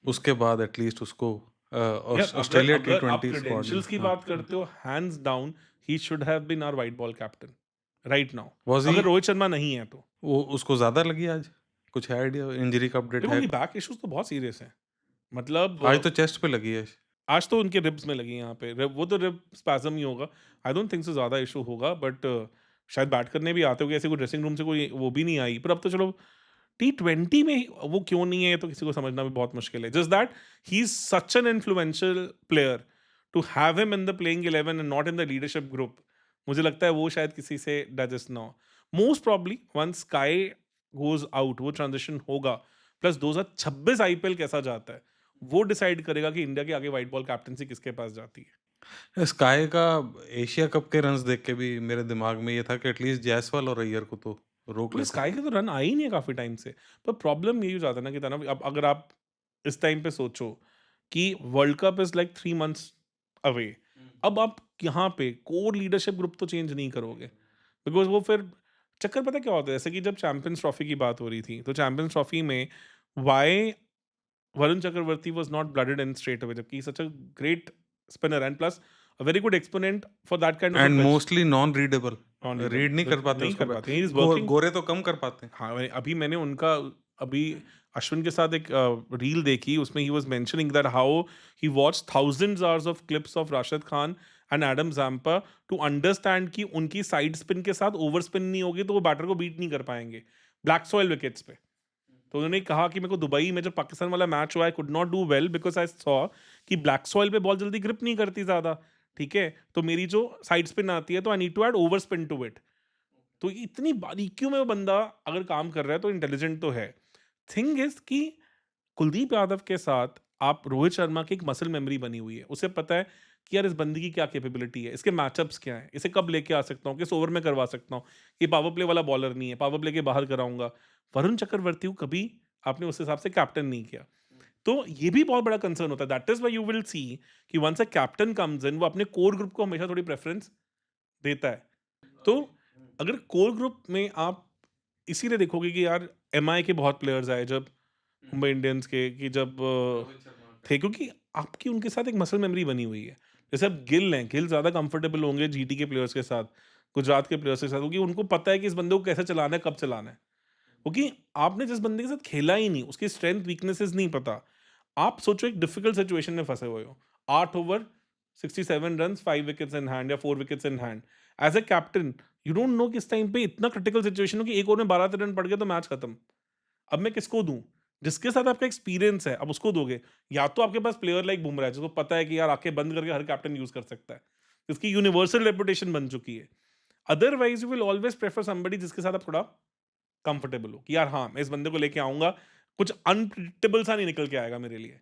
उसके बाद एटलीस्ट उसको यार अगर ऑस्ट्रेलिया अगर आप T20 स्क्वाड में। क्रेडेंशियल्स की हाँ। बात करते हो, hands down he should have been our white ball captain right now, was अगर ही रोहित शर्मा नहीं है तो। वो उसको ज़्यादा लगी आज? कुछ है आइडिया? इंजरी का अपडेट देखो, है? उनकी बैक इश्यूज तो बहुत सीरियस हैं। मतलब आज तो चेस्ट पे लगी है। आज तो उनके रिब्स में लगी है यहाँ पे, वो तो रिब स्पैज्म ही होगा। आई डोंट थिंक सो ज़्यादा इशू होगा, बट शायद बैट करने भी आते होंगे, ऐसे कोई ड्रेसिंग रूम से कोई वो भी नहीं आई। पर अब तो चलो T20 में वो क्यों नहीं है, ये तो किसी को समझना भी बहुत मुश्किल है। Just that he is such an influential player, to have him in the playing 11 and not in the leadership group, मुझे लगता है वो शायद किसी से डाइजेस्ट ना हो। Most probably once SKY goes out, वो ट्रांजिशन होगा, प्लस 2026 आईपीएल कैसा जाता है, वो डिसाइड करेगा कि इंडिया की आगे व्हाइट बॉल कैप्टनसी किसके पास जाती है। स्काई का एशिया कप के रन्स देख के भी मेरे दिमाग में ये था कि एटलीस्ट जायसवाल और अय्यर को तो रोक क्योंकि लेते। स्काई के तो रन आए ही नहीं है काफी टाइम से। पर प्रॉब्लम यही हो जाता है ना कि तनाव, अब अगर आप इस टाइम पे सोचो कि world cup is like 3 months away, अब आप यहाँ पे कोर लीडरशिप ग्रुप तो चेंज नहीं करोगे, बिकॉज वो फिर चक्कर पता क्या होता है। जैसे कि जब चैंपियंस ट्रॉफी की बात हो रही थी, तो चैंपियंस ट्रॉफी में why Varun Chakravarthy was not blooded in straight away, जबकि such a great spinner and plus a very good exponent for that kind of a end pitch. Mostly non readable. Non readable, read नहीं कर बिल्कुल पाते नहीं उसको कर पाते, ही इज गोरे वर्किंग। गोरे तो कम कर पाते हैं। हाँ, अभी मैंने उनका अभी अश्विन के साथ एक रील देखी, उसमें he was mentioning that how he watched thousands hours of clips of Rashid Khan and Adam Zampa to understand कि उनकी साइड स्पिन के साथ ओवर स्पिन नहीं होगी तो वो बैटर को बीट नहीं कर पाएँगे, ब्लैक सॉइल विकेट्स पे। तो उन्होंने कहा कि मेरे को दुबई में जब पाकिस्तान वाला मैच हुआ, I could not do well because I saw कि ब्लैक सॉइल पे बॉल जल्दी ग्रिप नहीं करती ज़्यादा, ठीक है? तो मेरी जो साइड स्पिन आती है तो I need to add over spin to it. तो इतनी बारीकियों में वो बंदा अगर काम कर रहा है तो इंटेलिजेंट तो है। थिंग इज़ कि कुलदीप यादव के साथ आप रोहित शर्मा की एक मसल मेमोरी बनी हुई है। उसे पता है कि यार इस बंदे की क्या कैपेबिलिटी है, इसके मैचअप्स क्या हैं, इसे कब लेके आ सकता हूँ, किस ओवर में करवा सकता हूँ। ये पावर प्ले वाला बॉलर नहीं है, पावर प्ले के बाहर कराऊँगा। वरुण चक्रवर्ती को कभी आपने उस हिसाब से कैप्टन नहीं किया। तो ये भी बहुत बड़ा कंसर्न होता है। That is why you will see कि once a captain comes in, वो अपने कोर ग्रुप को हमेशा थोड़ी प्रेफ़रेंस देता है। तो अगर कोर ग्रुप में आप इसीलिए देखोगे कि यार एमआई के बहुत प्लेयर्स आए जब मुंबई इंडियंस के कि जब थे, क्योंकि आपकी उनके साथ एक मसल मेमोरी बनी हुई है। जैसे अब गिल हैं, गिल ज़्यादा कंफर्टेबल होंगे जीटी के प्लेयर्स के साथ, गुजरात के प्लेयर्स के साथ, क्योंकि उनको पता है कि इस बंदे को कैसे चलाना है, कब चलाना है। क्योंकि आपने जिस बंदे के साथ खेला ही नहीं, उसकी स्ट्रेंथ वीकनेसेस नहीं पता। आप सोचो एक डिफिकल्ट सिचुएशन में फंसे हुए हो, 8 over 67 runs, 5 wickets in hand या 4 wickets in hand. As a captain you don't know किस टाइम पे इतना क्रिटिकल सिचुएशन हो कि एक ओवर में 12 रन पड़ गए तो मैच खत्म। अब मैं किसको दूं? जिसके साथ आपका एक्सपीरियंस है, अब उसको दोगे। या तो आपके पास प्लेयर लाइक बुमराह है जिसको पता है कि यार आंखें बंद करके हर कैप्टन यूज कर सकता है, जिसकी यूनिवर्सल रेपुटेशन बन चुकी है। Otherwise you will always prefer somebody जिसके साथ आप थोड़ा कंफर्टेबल हो कि यार हाँ, मैं इस बंदे को लेके आऊंगा, कुछ अनप्रिडिक्टेबल सा नहीं निकल के आएगा मेरे लिए।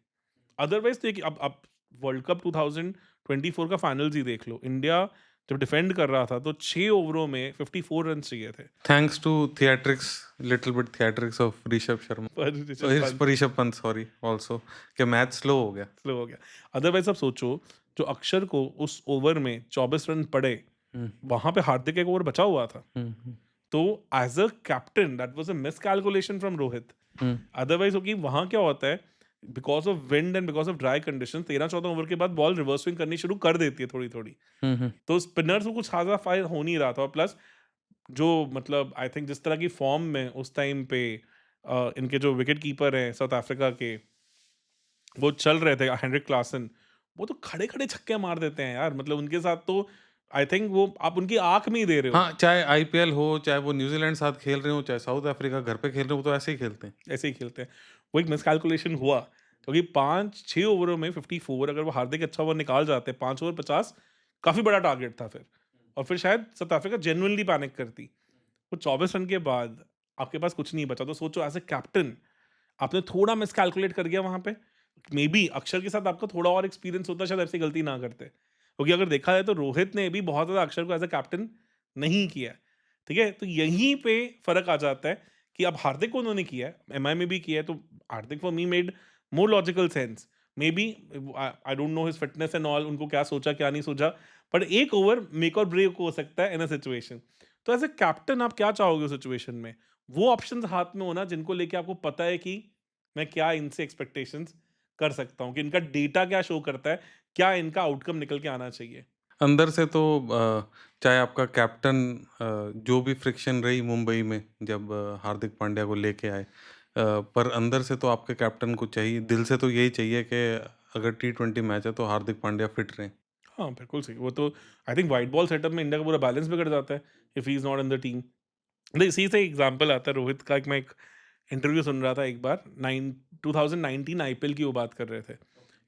अदरवाइज तो अब वर्ल्ड कप 2024 का फाइनल्स ही देख लो। इंडिया जब डिफेंड कर रहा था तो 6 ओवरों में 54 रन चाहिए थे। Thanks to theatrics, little bit theatrics of Rishabh Sharma, पर ऋषभ पंत ऋषभ पंत, सॉरी, ऑल्सो, कि मैच स्लो हो गया। स्लो हो गया। अदरवाइज आप सोचो, जो अक्षर को उस ओवर में 24 रन पड़े, हम्म, वहां पे हार्दिक एक ओवर बचा हुआ था। हम्म, तो as a captain that was a miscalculation from Rohit. Hmm, otherwise होगी वहां क्या होता है, because of wind and because of dry condition 13-14 over के बाद बॉल रिवर्स स्विंग करनी शुरू कर देती है थोड़ी थोड़ी। हम्म, तो स्पिनर्स को कुछ खासा फायर हो नहीं रहा था, और प्लस जो मतलब आई थिंक जिस तरह की फॉर्म में उस टाइम पे इनके जो विकेट कीपर हैं साउथ अफ्रीका के, वो चल रहे थे, हेनरिक क्लासन, वो तो खड़े खड़े छक्के मार देते हैं यार। मतलब उनके साथ तो आई थिंक वो आप उनकी आंख में ही दे रहे हो। हाँ, चाहे आईपीएल हो, चाहे वो न्यूजीलैंड साथ खेल रहे हो, चाहे साउथ अफ्रीका घर पे खेल रहे हो, वो तो ऐसे ही खेलते हैं। ऐसे ही खेलते हैं। वो एक मिसकैलकुलेशन हुआ, क्योंकि 5-6 ओवरों में 54, अगर वो हार्दिक अच्छा ओवर निकाल जाते, 5 ओवर 50 काफ़ी बड़ा टारगेट था फिर। और फिर शायद साउथ अफ्रीका जेन्युइनली पैनिक करती। वो 24 रन के बाद आपके पास कुछ नहीं बचा। तो सोचो एज़ अ कैप्टन आपने थोड़ा मिसकैलकुलेट कर गया वहाँ पे। मेबी अक्षर के साथ आपका थोड़ा और एक्सपीरियंस होता, शायद ऐसी गलती ना करते। क्योंकि अगर देखा जाए तो रोहित ने भी बहुत ज़्यादा अक्षर को एज़ अ कैप्टन नहीं किया है, ठीक है? तो यहीं पे फ़र्क आ जाता है कि अब हार्दिक को उन्होंने किया है, एमआई में भी किया है, तो Hardik for me made more logical sense. Maybe I don't know his fitness and all, उनको क्या सोचा, क्या नहीं सोचा, बट एक ओवर मेक और ब्रेक हो सकता है इन अ सिचुएशन। तो एज़ अ कैप्टन आप क्या चाहोगे उस सिचुएशन में? वो ऑप्शंस हाथ में होना जिनको लेके आपको पता है कि मैं क्या इनसे एक्सपेक्टेशंस कर सकता हूँ, कि इनका डेटा क्या शो करता है, क्या इनका आउटकम निकल के आना चाहिए। अंदर से तो चाहे आपका कैप्टन, जो भी फ्रिक्शन रही मुंबई में जब हार्दिक पांड्या को लेके आए, पर अंदर से तो आपके कैप्टन को चाहिए, दिल से तो यही चाहिए कि अगर टी20 मैच है तो हार्दिक पांड्या फिट रहें। हाँ, बिल्कुल सही। वो तो I think white ball setup में इंडिया का पूरा बैलेंस बिगड़ जाता है if he is not in the team. नहीं, इसी से एग्जांपल आता है रोहित का। मैं एक इंटरव्यू सुन रहा था एक बार, 2019 आईपीएल की वो बात कर रहे थे।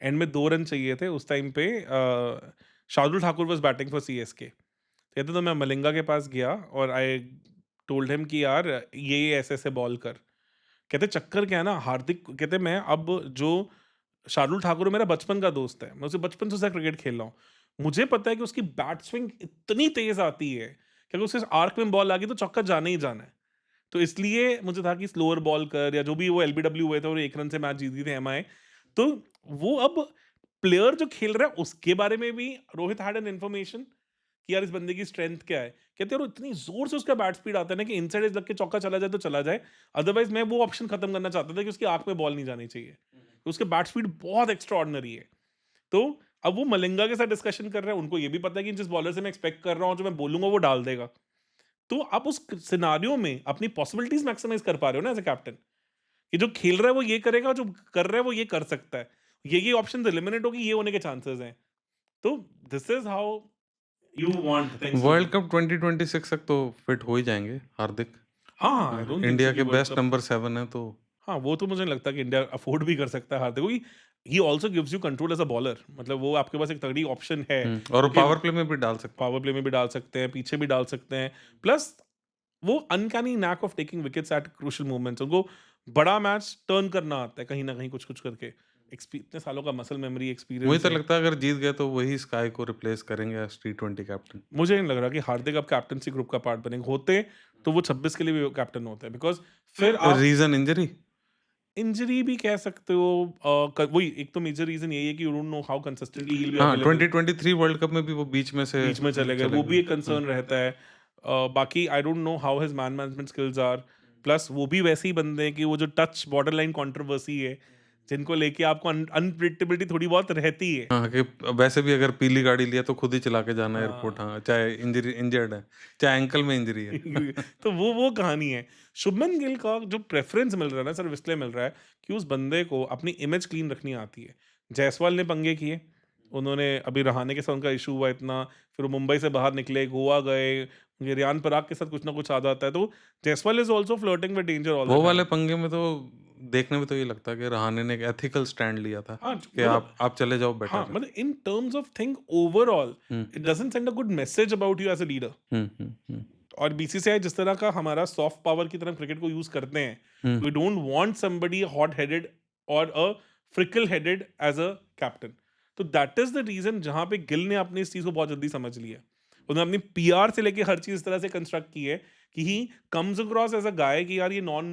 एंड में 2 रन चाहिए थे उस टाइम पे, Shardul Thakur was batting for CSK. कहते तो मैं मलिंगा के पास गया और आई टोल्ड हिम कि यार ये ऐसे-ऐसे बॉल कर। कहते चक्कर क्या है ना, हार्दिक कहते मैं अब जो शार्दुल ठाकुर मेरा बचपन का दोस्त है, मैं उसे बचपन से उसके साथ क्रिकेट खेल रहा हूँ। मुझे पता है कि उसकी बैट स्विंग इतनी तेज़ आती है कि अगर उसके आर्क में बॉल आ गई तो चौका जाना ही जाना है। तो इसलिए मुझे था कि स्लोअर बॉल कर, या जो भी वो एलबीडब्ल्यू हुए थे और 1 रन से मैच जीत गई थी एमआई। तो वो अब प्लेयर जो खेल रहा है उसके बारे में भी रोहित हैड एन इन्फॉर्मेशन कि यार इस बंदे की स्ट्रेंथ क्या है। कहते हैं और इतनी ज़ोर से उसका बैट स्पीड आता है ना कि इनसाइड एज लग के चौका चला जाए तो चला जाए। अदरवाइज़ मैं वो ऑप्शन खत्म करना चाहता था कि उसकी आँख में बॉल नहीं जानी चाहिए। तो उसके बैट स्पीड बहुत एक्स्ट्राऑर्डिनरी है। तो अब वो मलिंगा के साथ डिस्कशन कर रहे हैं, उनको ये भी पता है कि जिस बॉलर से मैं एक्सपेक्ट कर रहा हूँ, जो मैं बोलूँगा वो डाल देगा। तो आप उस सिनेरियो में अपनी पॉसिबिलिटीज़ मैक्सिमाइज़ कर पा रहे हो ना एज़ अ कैप्टन। कि जो खेल रहा है वो ये करेगा, जो कर रहा है वो ये कर सकता है। ये ऑप्शंस एलिमिनेट होगी, ये होने के चांसेस हैं। तो this is how you want things to world be. Cup 2026 तक तो फिट हो ही जाएँगे हार्दिक। हाँ, I don't think India so कि के वर्ल्ड बेस्ट कप। नंबर 7 है तो हाँ, वो तो मुझे नहीं लगता कि इंडिया अफ़ोर्ड भी कर सकता है हार्दिक, क्योंकि ही also gives you control as a bowler. मतलब वो आपके पास एक तगड़ी ऑप्शन है, और क्योंकि पावर प्ले में भी डाल सकते पावर प्ले में भी डाल सकते हैं, पीछे भी डाल सकते हैं। प्लस वो uncanny knack of taking wickets at crucial moments. उनको बड़ा मैच टर्न करना आता है कहीं न कहीं कुछ-कुछ करके। इतने सालों का मसल मेमोरी हैं। मुझे एक्सपीरियंस तो है। लगता है अगर जीत गए तो वही स्काई को रिप्लेस करेंगे एज़ टी20 कैप्टन। मुझे नहीं लग रहा कि हार्दिक अब कैप्टेंसी ग्रुप का पार्ट बनेंगे। होते तो वो 26 के लिए भी कैप्टन होते हैं, बिकॉज़ फिर आप रीज़न इंजरी? इंजरी भी कह सकते हो। वही एक तो मेजर रीज़न यही है कि you don't know how consistently he will B हाँ, अवेलेबल। 2023 वर्ल्ड कप में भी वो बीच में से बीच में चले गए, चले वो गए। भी एक कंसर्न रहता है। बाकी I don't know how his man management skills are. Plus वो भी वैसे ही बंदे हैं कि वो जो टच बॉर्डर लाइन कंट्रोवर्सी है, जिनको लेके आपको अनप्रेडिक्टेबिलिटी थोड़ी बहुत रहती है। हाँ, कि वैसे भी अगर पीली गाड़ी लिया तो खुद ही चला के जाना एयरपोर्ट, हाँ। हाँ, चाहे इंजर्ड है, चाहे एंकल में इंजरी है। तो वो कहानी है। शुभमन गिल का जो प्रेफ़रेंस मिल रहा है ना सिर्फ़ इसलिए मिल रहा है कि उस बंदे को अपनी इमेज क्लीन रखनी आती है। जायसवाल ने पंगे किए, उन्होंने अभी रहाणे के साथ उनका इश्यू हुआ इतना, फिर वो मुंबई से बाहर निकले, गोवा गए, ये रियान पराग के साथ कुछ ना कुछ आ जाता है, तो Jaiswal is also flirting with danger all the वो वाले टाइम। पंगे में तो देखने में तो ये लगता है कि रहाणे ने एक एथिकल स्टैंड लिया था हाँ, कि मतलब आप चले जाओ हाँ, बेटर है। मतलब in terms of thing overall hmm. It doesn't send a good message about you as a leader. Hmm, hmm, hmm. और बीसीसीआई जिस तरह का हमारा सॉफ्ट पावर की तरह क्रिकेट को यूज करते हैं, hmm. We don't want somebody hot headed और a fickle headed as a captain. तो दैट इज द रीजन जहां पे गिल ने अपनी इस चीज को बहुत जल्दी समझ लिया। उन्होंने अपनी पीआर से लेके हर चीज इस तरह से कंस्ट्रक्ट की है कि he comes across as a guy कि यार ये नॉन,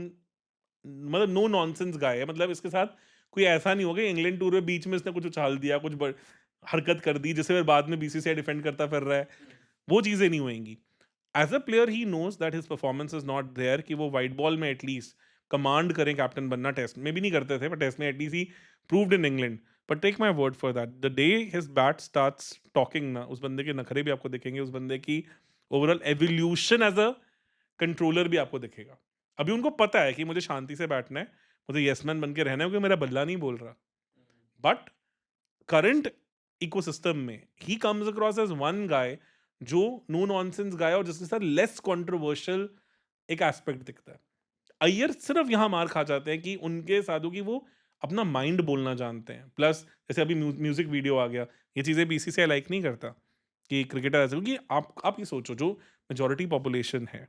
मतलब नो नॉनसेंस गाय है। मतलब इसके साथ कोई ऐसा नहीं होगा इंग्लैंड टूर में बीच में इसने कुछ उछाल दिया, हरकत कर दी जिससे फिर बाद में बीसीसीआई डिफेंड करता फिर रहा है। वो चीजें नहीं होंगी। As a player he knows that his performance is not there कि वो वाइट बॉल में एटलीस्ट कमांड करें कैप्टन बनना। टेस्ट में भी नहीं करते थे, पर टेस्ट में at least he proved in England. But take my word for that, the day his bat starts talking ना, उस बंदे के नखरे भी आपको दिखेंगे, उस बंदे की overall evolution as a controller भी आपको दिखेगा। अभी उनको पता है कि मुझे शांति से बैठना है, मुझे यस मैन बन के रहना है, क्योंकि मेरा बल्ला नहीं बोल रहा। बट करंट इकोसिस्टम में he comes across as one guy जो नो नॉनसेंस गाय और जिसके साथ लेस कंट्रोवर्शियल एक एस्पेक्ट दिखता है। अय्यर सिर्फ यहाँ मार खा जाते हैं कि उनके साधु की वो अपना माइंड बोलना जानते हैं। प्लस जैसे अभी म्यूजिक वीडियो आ गया, ये चीज़ें बीसीसीआई लाइक नहीं करता कि क्रिकेटर ऐसे, क्योंकि आप ये सोचो जो मेजोरिटी पॉपुलेशन है,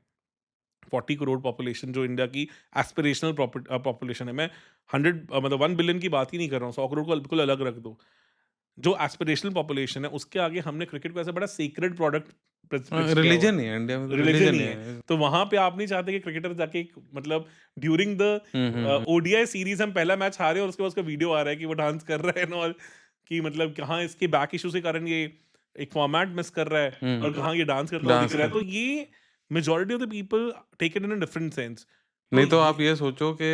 40 करोड़ पॉपुलेशन जो इंडिया की एस्पिरेशनल पॉपुलेशन है। मैं मतलब 1 बिलियन की बात ही नहीं कर रहा हूँ, 100 करोड़ को बिल्कुल अलग रख दो। जो एस्पिरेशनल पॉपुलेशन है उसके आगे हमने क्रिकेट को ऐसा बड़ा सीक्रेट प्रोडक्ट पिच किया हुआ रिलीजन ही है इंडिया में, तो है, रिलीजन रिलीजन ही ही है। है। तो वहां पे आप नहीं चाहते कि क्रिकेटर जाके मतलब during hmm, hmm, the hmm. ODI series हम पहला मैच हारे और उसके बाद उसका वीडियो आ रहा है कि वो डांस कर रहा है ना, और कि मतलब कहाँ इसके बैक इशू के कारण ये एक फॉर्मेट मिस कर रहा है और हुँ, कहाँ ये डांस करता हुआ दिख डांस रहा है। कर तो ये majority of the people take it in a different sense. तो नहीं तो ये आप ये सोचो कि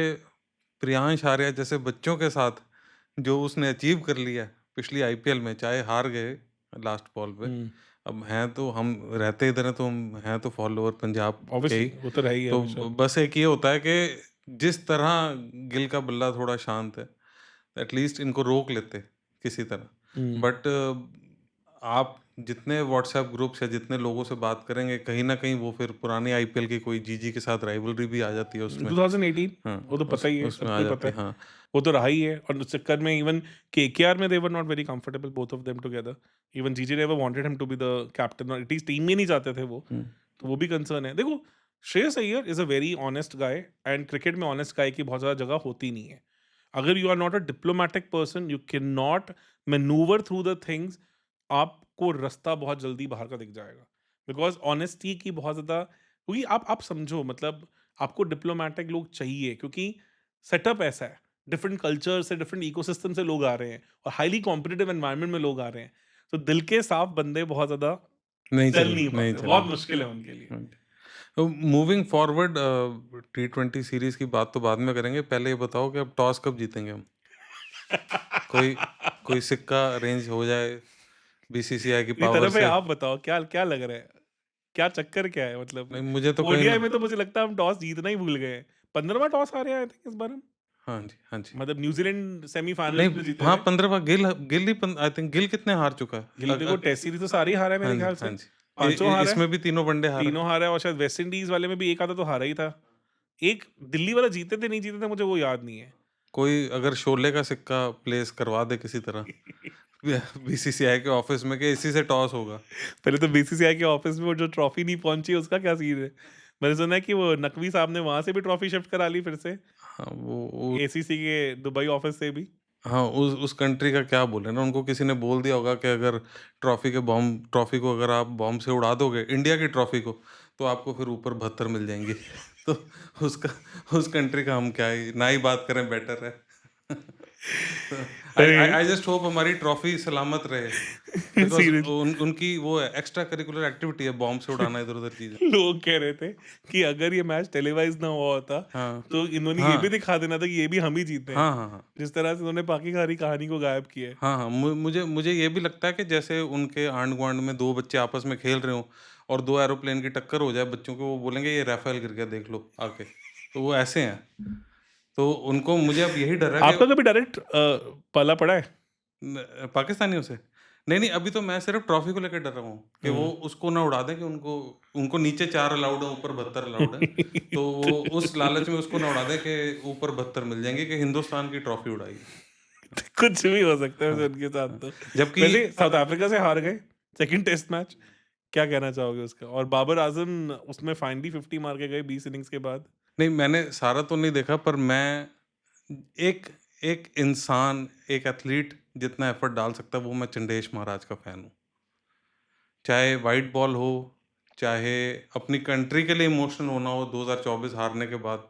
प्रियांश आर्या जैसे बच्चों के साथ जो उसने अचीव कर लिया है पिछली आईपीएल में, चाहे हार गए लास्ट बॉल पे। हम्म, अब हैं तो हम रहते इधर हैं तो हम हैं तो फॉलोअर पंजाब के ही। ऑब्वियसली वो तो रह ही है तो हमेशा। बस एक ये होता है कि जिस तरह गिल का बल्ला थोड़ा शांत है, एटलीस्ट इनको रोक लेते किसी तरह। हम्म, बट आप जितने व्हाट्सएप ग्रुप्स या जितने लोगों से बात करेंगे, कहीं न कहीं वो फिर पुरानी आईपीएल की कोई जीजी के साथ राइवलरी भी आ जाती है उसमें। 2018 हाँ, वो तो पता ही है, उसमें सबको आ ही पता जाती है। है, हाँ। वो तो रहा ही है, और उस चक्कर में इवन केकेआर में they were not very comfortable both of them together. Even GG never wanted him to be the captain, और एटलीस्ट टीम में नहीं चाहते थे वो। हुँ। तो वो भी कंसर्न है। देखो, Shreyas Iyer is a very honest guy, and cricket में ऑनेस्ट गाय की बहुत ज़्यादा जगह होती नहीं है। अगर you are not a diplomatic person, you can not manoeuvre through the things, आपको रास्ता बहुत जल्दी बाहर का दिख जाएगा। बिकॉज ऑनेस्टी की बहुत ज़्यादा, क्योंकि आप समझो, मतलब आपको डिप्लोमैटिक लोग चाहिए, क्योंकि सेटअप ऐसा है, डिफरेंट कल्चर से, डिफरेंट इकोसिस्टम से लोग आ रहे हैं, और हाईली कॉम्पिटिटिव एनवायरनमेंट में लोग आ रहे हैं। तो दिल के साफ बंदे बहुत ज़्यादा चल नहीं नहीं पाते, बहुत चलेगा। मुश्किल है उनके लिए। हाँ जी। तो मूविंग फॉरवर्ड टी20 सीरीज़ की बात तो बाद में करेंगे। पहले ये बताओ कि अब टॉस कब जीतेंगे हम? कोई कोई सिक्का अरेंज हो जाए बीसीसीआई की ये पावर तरफ है, से। आप बताओ क्या क्या लग रहा है? क्या चक्कर क्या है मतलब? नहीं मुझे तो कहीं ओडीआई न में तो मुझे लगता है हम टॉस जीतना ही भूल गए हैं। 15वां टॉस हारे हैं आई थिंक इस बार हम। हाँ जी, हाँ जी। मतलब न्यूजीलैंड सेमीफाइनल्स में नहीं, जीते हाँ, थे। 15 बार गिल गिल ही पन आई थिंक गिल कितने हार चुका है? गिल देखो टेस्ट सीरीज तो सारी हारा है हाँ मेरे जी, ख्याल हाँ से, जी। पांचों हारा है, इसमें भी तीनों वनडे हारा है। तीनों हारा है, और शायद वेस्ट इंडीज वाले में भी एक आधा तो हारा ही था। एक दिल्ली वाला जीते थे नहीं जीते थे मुझे वो याद नहीं है। कोई अगर शोले का सिक्का प्लेस करवा दे किसी तरह बीसीसीआई के ऑफिस में कि इसी से टॉस होगा। पहले तो बीसीसीआई के ऑफिस में वो जो ट्रॉफी नहीं पहुंची उसका क्या सीन है? मैंने सुना है कि वो नकवी साहब ने वहां से भी ट्रॉफी शिफ्ट करा ली फिर से, हाँ, वो एसीसी के दुबई ऑफिस से भी। हाँ, उस कंट्री का क्या बोले ना, उनको किसी ने बोल दिया होगा कि अगर ट्रॉफी को अगर आप बॉम्ब से उड़ा दोगे, इंडिया की ट्रॉफी को, तो आपको फिर ऊपर 72 मिल जाएँगी। तो उसका उस कंट्री का हम क्या ही ना ही बात करें, बेटर है। तो आई आई अरे आई जस्ट होप हमारी ट्रॉफी सलामत रहे, बिकॉज़ सीरियस, उनकी वो है, एक्स्ट्रा करिकुलर एक्टिविटी है बॉम्ब से उड़ाना इधर-उधर चीज़ें। लोग कह रहे थे कि अगर ये मैच टेलीवाइज ना हुआ होता हाँ। तो इन्होंने ये भी हाँ। दिखा देना था कि ये भी हम ही जीते हैं, हाँ, हाँ, हाँ। जिस तरह से उन्होंने पाकिस्तानी कहानी को गायब किया है। हाँ, हाँ, मुझे ये भी लगता है कि जैसे उनके आंढ-गुआंढ में 2 बच्चे आपस में खेल रहे हों और 2 एरोप्लेन की टक्कर हो जाए बच्चों को, वो बोलेंगे ये राफ़ेल गिर गया देख लो आके। तो वो ऐसे हैं। तो उनको मुझे अब यही डर है कि आपका कभी डायरेक्ट पाला पड़ा है? पाकिस्तानियों से नहीं, नहीं, अभी तो मैं सिर्फ़ ट्रॉफ़ी को लेके डर रहा हूँ कि वो हम्म। उसको ना उड़ा दें, कि उनको उनको नीचे 4 अलाउड है, ऊपर 72 अलाउड है। तो वो उस लालच में उसको ना उड़ा दें कि ऊपर 72 मिल जाएँगे कि हिंदुस्तान की ट्रॉफ़ी उड़ाई। कुछ भी हो सकता है हाँ, वैसे उनके साथ हाँ। तो। जबकि वैसे साउथ अफ्रीका से हार गए सेकंड टेस्ट मैच, क्या कहना चाहोगे उसका? और बाबर आजम उसमें फाइनली 50 मार के गए 20 इनिंग्स के बाद। नहीं, मैंने सारा तो नहीं देखा, पर मैं एक एक इंसान, एक एथलीट जितना एफर्ट डाल सकता है, वो मैं चंदेश महाराज का फ़ैन हूँ। चाहे व्हाइट बॉल हो, चाहे अपनी कंट्री के लिए इमोशनल होना हो, 2024 हारने के बाद,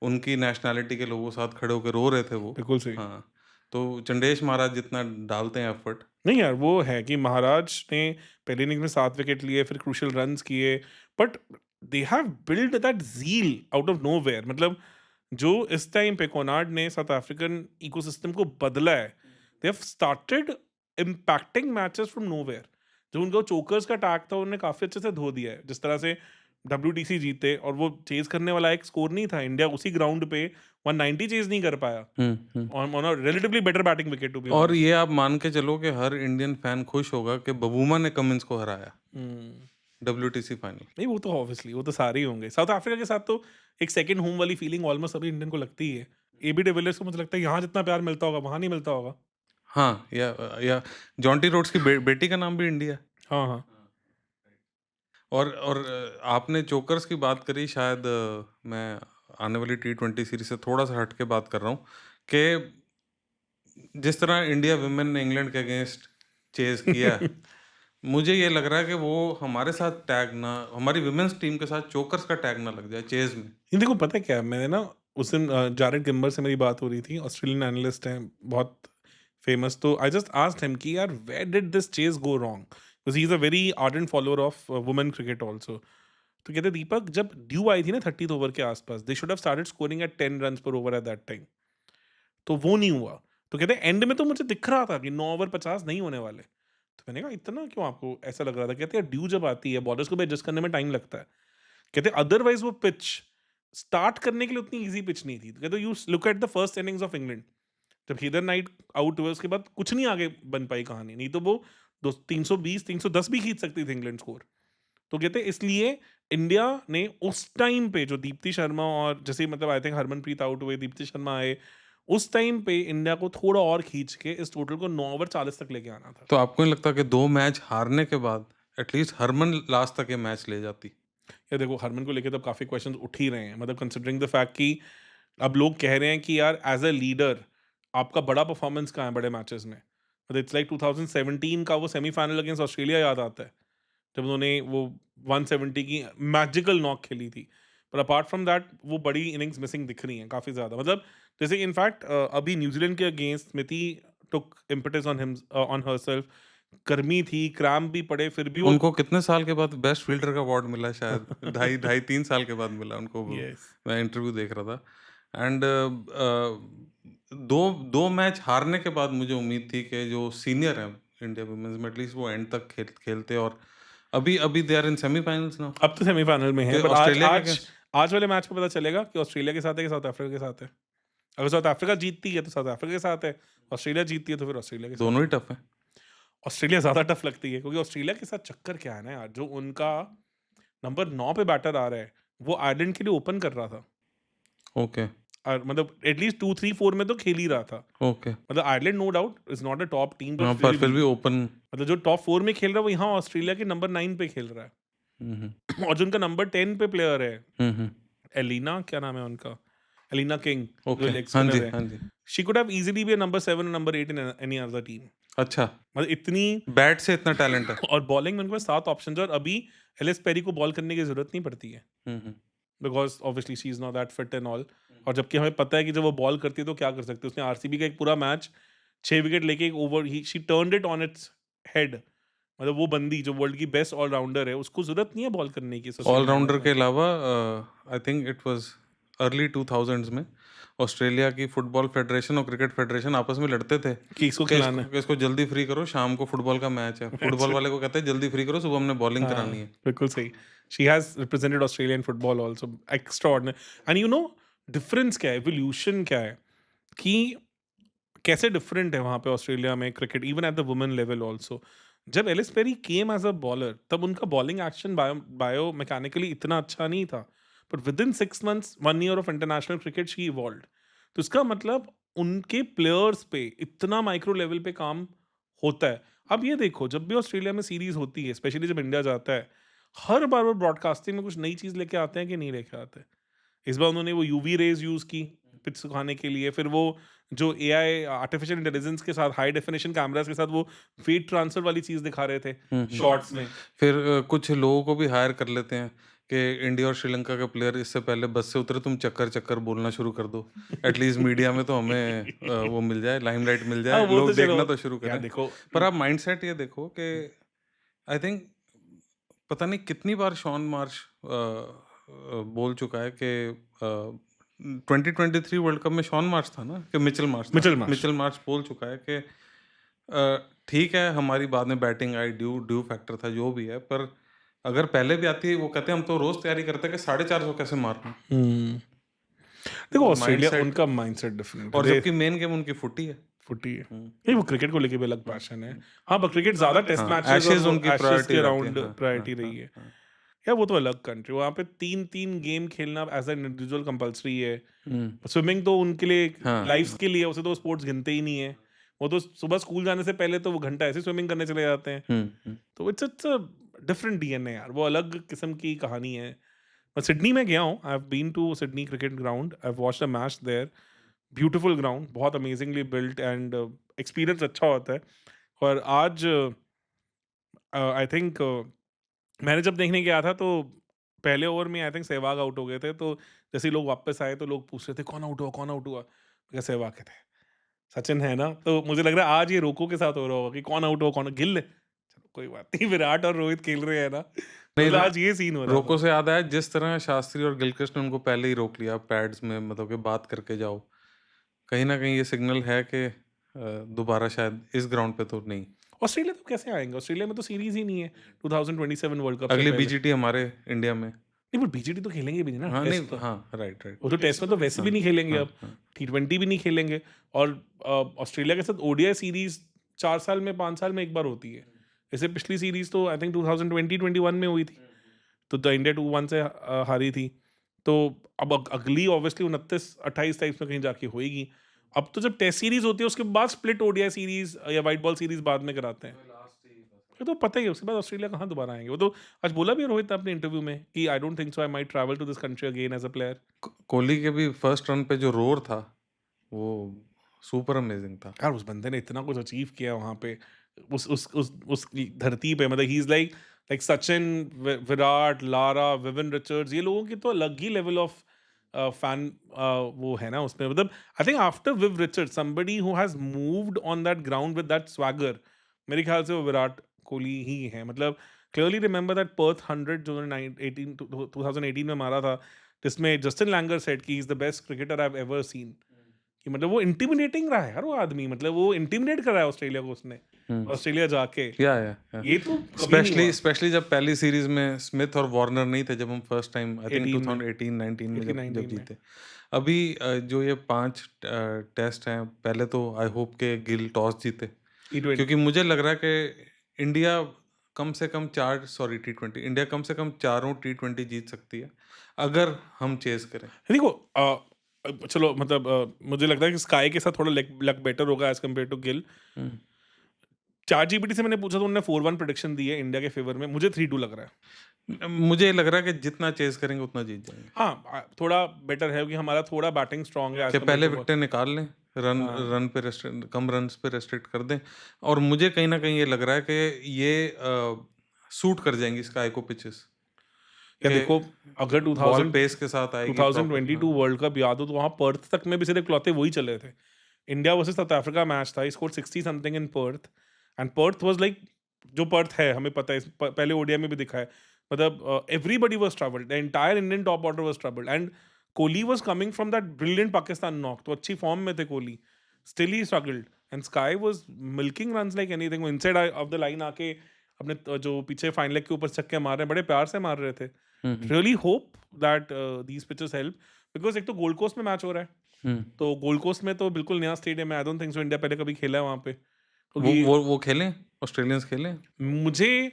उनकी नेशनैलिटी के लोगों के साथ खड़े होके रो रहे थे वो। बिल्कुल सही। हाँ, तो चंदेश महाराज जितना डालते हैं एफर्ट। नहीं यार, वो है कि महाराज ने पहले इनिंग्स में 7 विकेट लिए, फिर क्रूशियल रन्स किए, but they have build that zeal out of nowhere. मतलब जो इस टाइम पे कोनार्ड ने साउथ अफ्रीकन इकोसिस्टम को बदला है, they have started impacting matches from nowhere. जो उनका चोकर्स का टैग था, उन्होंने काफ़ी अच्छे से धो दिया है। जिस तरह से डब्ल्यूटीसी जीते और वो चेज़ करने वाला एक स्कोर नहीं था, इंडिया उसी ग्राउंड पे 190 चेज़ नहीं कर पाया hmm, hmm. On a relatively better batting wicket to be और ऑनेस्ट। ये आप मान के चलो कि हर इंडियन फैन खुश होगा कि बबूमा ने कमिंस को हराया हुँ। WTC final. नहीं, वो तो ऑब्वियसली वो तो सारे ही होंगे। साउथ अफ्रीका के साथ तो एक सेकंड होम वाली फीलिंग ऑलमोस्ट सभी इंडियन को लगती ही है। एबी डिविलियर्स को मुझे लगता है यहाँ जितना प्यार मिलता होगा, वहाँ नहीं मिलता होगा। हाँ, या जॉन्टी रोड्स की बेटी का नाम भी इंडिया है। हाँ, हाँ। और आपने चोकर्स की बात करी, शायद मैं आने वाली टी20 सीरीज से थोड़ा-सा हट के बात कर रहा हूँ कि जिस तरह इंडिया वुमेन ने इंग्लैंड के अगेंस्ट चेज़ किया, मुझे ये लग रहा है कि वो हमारे साथ टैग ना, हमारी वुमेन्स टीम के साथ चोकर्स का टैग ना लग जाए चेज़ में। ये देखो पता है क्या है, मैंने ना उस दिन जारेड गिम्बर से मेरी बात हो रही थी, ऑस्ट्रेलियन एनालिस्ट हैं, बहुत फेमस। तो आई जस्ट आस्क्ड हिम कि यार where did this chase go wrong? Because he is a very ardent follower of women cricket also. तो कहते दीपक, जब ड्यू आई थी ना 30th ओवर के आसपास, they should have started scoring at 10 runs पर ओवर एट दैट टाइम। तो वो नहीं हुआ। तो कहते हैं एंड में तो मुझे दिख रहा था कि 9 ओवर 50 नहीं होने वाले। तो मैंने कहा इतना क्यों आपको ऐसा लग रहा था? कहते हैं ड्यू जब आती है बॉलर्स को भी एडजस्ट करने में टाइम लगता है। कहते हैं अदरवाइज़ वो पिच स्टार्ट करने के लिए उतनी ईज़ी पिच नहीं थी। तो कहते you look at the first innings of England, जब हीदर नाइट आउट हुए उसके बाद कुछ नहीं आगे बन पाई कहानी। नहीं तो वो दो 320 310 भी खींच सकती थी इंग्लैंड स्कोर। तो कहते हैं इसलिए इंडिया ने उस टाइम पे जो दीप्ति शर्मा और जैसे मतलब आई थिंक हरमनप्रीत आउट हुए, दीप्ति शर्मा आए, उस टाइम पे इंडिया को थोड़ा और खींच के इस टोटल को 9 ओवर 40 तक लेके आना था। तो आपको नहीं लगता कि 2 मैच हारने के बाद एटलीस्ट हरमन लास्ट तक ये मैच ले जाती? या देखो हरमन को लेके तो काफ़ी क्वेश्चंस उठ ही रहे हैं, मतलब कंसिडरिंग द फैक्ट कि अब लोग कह रहे हैं कि यार एज अ लीडर आपका बड़ा परफॉर्मेंस कहाँ है बड़े मैचेस में? मतलब इट्स लाइक 2017 का वो सेमीफाइनल अगेंस्ट ऑस्ट्रेलिया याद आता है, जब उन्होंने वो 170 की मैजिकल नॉक खेली थी। पर अपार्ट फ्रॉम दैट वो बड़ी इनिंग्स मिसिंग दिख रही हैं काफ़ी ज़्यादा। मतलब जैसे इनफैक्ट अभी न्यूजीलैंड के against Smiti took impetus on him on herself. गर्मी थी, क्रैम्प भी पड़े, फिर भी वो उनको कितने साल के बाद बेस्ट फ़ील्डर का अवार्ड मिला है शायद, ढाई ढाई 3 साल के बाद मिला उनको वो। यस। मैं इंटरव्यू देख रहा था एंड 2 मैच हारने के बाद मुझे उम्मीद थी कि जो सीनियर हैं इंडिया वुमेन्स में एटलीस्ट वो एंड तक खेलते, और अभी अभी they are in semifinals now अब तो सेमीफाइनल में है, कि बट आज ऑस्ट्रेलिया के आज अगेंस्ट। आज वाले मैच में पता चलेगा कि ऑस्ट्रेलिया के साथ है कि साउथ अफ्रीका के साथ है। अगर साउथ अफ्रीका जीतती है तो साउथ अफ्रीका के साथ है, ऑस्ट्रेलिया जीतती है तो फिर ऑस्ट्रेलिया के साथ। दोनों ही टफ हैं। ऑस्ट्रेलिया ज़्यादा टफ लगती है क्योंकि ऑस्ट्रेलिया के साथ चक्कर क्या है ना यार, जो उनका नंबर 9 पे बैटर आ रहा है, वो आयरलैंड के लिए ओपन कर रहा था। ओके, और मतलब एटलीस्ट 2, 3, 4 में तो खेल ही रहा था। ओके। मतलब Ireland no doubt is not a top team हाँ, बट पर वेरी फिर भी वीक। ओपन। मतलब जो टॉप 4 में खेल रहा है वो यहाँ ऑस्ट्रेलिया के नंबर 9 पे खेल रहा है। Hmm, hmm. और जो उनका नंबर 10 पे प्लेयर है, हुँ, हुँ। एलिना क्या नाम है उनका? एलिना किंग, जो ओके। लेग हाँ जी, स्पिनर है। हाँ जी। She could have easily be number 7 और number 8 in any other team. अच्छा, मतलब इतनी। बैट से इतना टैलेंट है। और बॉलिंग में उनके पास 7 ऑप्शंस है और अभी एलिस पेरी को बॉल करने की ज़रूरत नहीं पड़ती है। Hmm, hmm. Because obviously she is not that fit and all. और जबकि हमें पता है कि जब वो बॉल करती है तो क्या कर सकती है। उसने आरसीबी का एक पूरा मैच 6 विकेट लेके एक over he she turned it on its head. मतलब वो बंदी जो वर्ल्ड की बेस्ट ऑलराउंडर है, उसको ज़रूरत नहीं है बॉल करने की सचिन ने ऑल-राउंडर बोला के था। अलावा I think it was early 2000s में ऑस्ट्रेलिया की फुटबॉल फेडरेशन और क्रिकेट फेडरेशन आपस में लड़ते थे कि इसको कि खिलाना है। इसको जल्दी फ्री करो, शाम को फुटबॉल का मैच है। फुटबॉल अच्छा। वाले को कहते हैं जल्दी फ्री करो, सुबह हमने बॉलिंग करानी हाँ, है। बिल्कुल सही। She has represented Australia in football also extraordinary. And you know difference क्या है, इवोल्यूशन क्या है कि कैसे डिफरेंट है वहाँ पे ऑस्ट्रेलिया में cricket even at the women level also. जब Ellyse Perry came as a bowler तब उनका बॉलिंग एक्शन बायो मैकेनिकली इतना अच्छा नहीं था। But within 6 months 1 year of international cricket she evolved. तो इसका मतलब उनके प्लेयर्स पे इतना माइक्रो लेवल पे काम होता है। अब ये देखो जब भी ऑस्ट्रेलिया में सीरीज़ होती है, स्पेशली जब इंडिया जाता है, हर बार वो ब्रॉडकास्टिंग में कुछ नई चीज़ लेके आते हैं कि नहीं लेके आते? इस बार उन्होंने वो यूवी रेज़ यूज़ की पिच सुखाने के लिए, फिर वो जो एआई आर्टिफिशियल इंटेलिजेंस के साथ हाई डेफिनिशन कैमरास के साथ वो फीड ट्रांसफर वाली चीज़ दिखा रहे थे हुँ, हुँ। शॉट्स में। फिर कुछ लोगों को भी हायर कर लेते हैं कि इंडिया और श्रीलंका के प्लेयर इससे पहले बस से उतरे, तुम चक्कर-चक्कर बोलना शुरू कर दो। एटलीस्ट मीडिया में तो हमें वो मिल जाए, लाइमलाइट मिल हाँ, जाए, वो तो लोग चलो देखना तो शुरू यार करें। देखो पर आप माइंडसेट ये देखो कि आई थिंक पता नहीं कितनी बार शॉन मार्श बोल चुका है कि 2023 वर्ल्ड कप में शॉन मार्श था ना कि मिचेल मार्श था? Mitchell Marsh. मिचेल मार्श बोल चुका है कि ठीक है हमारी बाद में बैटिंग आई, ड्यू ड्यू फैक्टर था, जो भी है, पर अगर पहले भी आती है, वो कहते हैं हम तो रोज़ तैयारी करते हैं कि 450 कैसे मारूँ? हुँ। देखो ऑस्ट्रेलिया माइंडसेट। उनका माइंडसेट डिफरेंट है। और जबकि मेन गेम उनकी फुटी है। फुटी है। हुँ, नहीं वो क्रिकेट को लेके भी अलग हुँ, पैशन है। हुँ। हाँ, पर क्रिकेट ज़्यादा टेस्ट हाँ, मैचेज़ और एशेज़ वो उनकी एशेज़ प्रायोरिटी के रहती है। अराउंड हाँ, हाँ, प्रायोरिटी हाँ, रही है। हाँ। यार वो तो अलग कंट्री, वहाँ पे 3-3 गेम खेलना एज़ एन इंडिविजुअल कंपल्सरी है। हुँ, स्विमिंग तो उनके लिए हाँ, लाइफ हाँ। स्किल ही है, उसे तो स्पोर्ट्स गिनते ही नहीं है। वो तो सुबह स्कूल जाने से पहले तो वो घंटा ऐसे स्विमिंग करने चले जाते हैं। हुँ, हुँ, तो इट्स अ डिफरेंट डीएनए यार, वो अलग किस्म की कहानी है। मैं सिडनी में गया हूँ, I have been to Sydney cricket ground, I have watched a match there. Beautiful ground, बहुत अमेजिंगली बिल्ट एंड एक्सपीरियंस अच्छा होता है। और आज आई थिंक मैंने जब देखने गया था तो पहले ओवर में आई थिंक सहवाग आउट हो गए थे, तो जैसे ही लोग वापस आए तो लोग पूछ रहे थे कौन आउट हुआ, कौन आउट हुआ? मैं कहा सहवाग के थे। सचिन है ना? तो मुझे लग रहा है आज ये रोको के साथ हो रहा होगा कि कौन आउट हुआ, कौन गिल? चलो कोई बात नहीं, विराट और रोहित खेल रहे हैं ना, तो नहीं, मतलब आज ये सीन हो रहा रोको था। से याद आया, जिस तरह शास्त्री और गिलक्रिस्ट ने उनको पहले ही रोक लिया पैड्स में, मतलब कि बात करके जाओ। कहीं न कहीं ये सिग्नल है कि दोबारा शायद इस ग्राउंड पे तो नहीं। ऑस्ट्रेलिया तो कैसे आएँगे? ऑस्ट्रेलिया में तो सीरीज़ ही नहीं है 2027 वर्ल्ड कप से अगली पहले। बीजीटी हमारे इंडिया में। नहीं, बट बीजीटी तो खेलेंगे भी नहीं ना, हाँ, नहीं, टेस्ट तो। हाँ, राइट, राइट। वो तो टेस्ट में तो वैसे भी हाँ, नहीं खेलेंगे हाँ, अब, हाँ। टी20 भी नहीं खेलेंगे। और ऑस्ट्रेलिया के साथ ओडीआई सीरीज़ 4 साल में, 5 साल में एक बार होती है। जैसे पिछली सीरीज़ तो आई थिंक 2020-21 में हुई थी, तो इंडिया 2-1 से हारी थी। तो अब अगली ऑब्वियसली 29-28 टाइप्स में कहीं जाके होएगी। अब तो जब टेस्ट सीरीज़ होती है उसके बाद स्प्लिट ओडीआई सीरीज़ या व्हाइट बॉल सीरीज़ बाद में कराते हैं। ये तो पता ही है, उसके बाद ऑस्ट्रेलिया कहाँ दोबारा आएँगे? वो तो आज बोला भी है रोहित ने अपने इंटरव्यू में कि I don't think so I might travel to this country again as a player. Kohli के भी फर्स्ट रन पे जो रोर था, वो सुपर अमेजिंग था। यार उस बंदे ने इतना कुछ अचीव किया वहाँ पे, उस धरती पे, मतलब he is like like Sachin, Virat, Lara, woven Richards, ये लोगों की तो अलग ही लेवल ऑफ फैन वो है ना उसमें। मतलब I think after Viv Richard somebody who has moved on that ground with that swagger, मेरे ख्याल से वो विराट कोहली ही है। मतलब क्लियरली रिमेंबर दैट पर्थ 100 जो उन्होंने 2018 में मारा था, जिसमें जस्टिन लैंगर सेड कि he is the best cricketer I have ever seen. कि मतलब वो इंटिमिडेटिंग रहा है यार वो आदमी, मतलब वो इंटिमिडेट कर रहा है ऑस्ट्रेलिया को उसने। हुँ। ऑस्ट्रेलिया जाके, या। ये तो कभी नहीं स्पेशली हुआ। स्पेशली जब पहली सीरीज़ में स्मिथ और वार्नर नहीं थे, जब हम फर्स्ट टाइम आई थिंक 18 में, 2018-19 में जब जब 18-19 में, जीते। अभी जो ये 5 टेस्ट हैं, पहले तो आई होप के गिल टॉस जीते। T20। क्योंकि मुझे लग रहा है कि इंडिया कम से कम 4 सॉरी टी20 इंडिया कम से कम चारों टी20 जीत सकती है, अगर हम चेज़ करें। देखो चलो मतलब मुझे लगता है कि स्काई के साथ थोड़ा लक लक बेटर होगा as compare to Gill. Hmm. ChatGPT से मैंने पूछा तो उन्होंने 4-1 प्रेडिक्शन दी है इंडिया के फ़ेवर में, मुझे 3-2 लग रहा है। मुझे लग रहा है कि जितना चेज़ करेंगे उतना जीत जाएँगे। हाँ, थोड़ा बेटर है कि हमारा थोड़ा बैटिंग स्ट्रॉन्ग है एज़ कि कम्पेयर पहले टू विकेटें निकाल लें, रन हाँ। रन पे रेस्ट्रिक्ट कम रन्स पे रेस्ट्रिक्ट कर दें, और मुझे कहीं न कहीं ये लग रहा है कि ये सूट कर जाएँगी स्काई को पिचेज़, या कि देखो, अगर बॉल पेस के साथ आएगी प्रॉपर। 2022 हाँ। वर्ल्ड कप याद हो तो वहाँ पर्थ तक में भी सिर्फ इकलौते वही चले थे। India versus South Africa match था, he scored 60 something in Perth and Perth was like, जो पर्थ है हमें पता है, पहले ओडीआई में भी दिखा है। मतलब everybody was troubled, the entire Indian top order was troubled and Kohli was coming from that brilliant Pakistan knock, तो अच्छी फॉर्म में थे Kohli. Still he struggled and sky was milking runs like anything, वो इनसाइड ऑफ द लाइन आके अपने जो पीछे fine leg के ऊपर छक्के मार रहे हैं, बड़े प्यार से मार रहे थे। Hmm, hmm. Really hope that these pitches help, because एक तो गोल्ड कोस्ट में मैच हो रहा है, हुँ। तो गोल्ड कोस्ट में तो बिल्कुल नया स्टेडियम है, आई डोंट थिंक सो इंडिया पहले कभी खेला है वहाँ पे। वो क्योंकि वो वो खेले? ऑस्ट्रेलियंस खेले? मुझे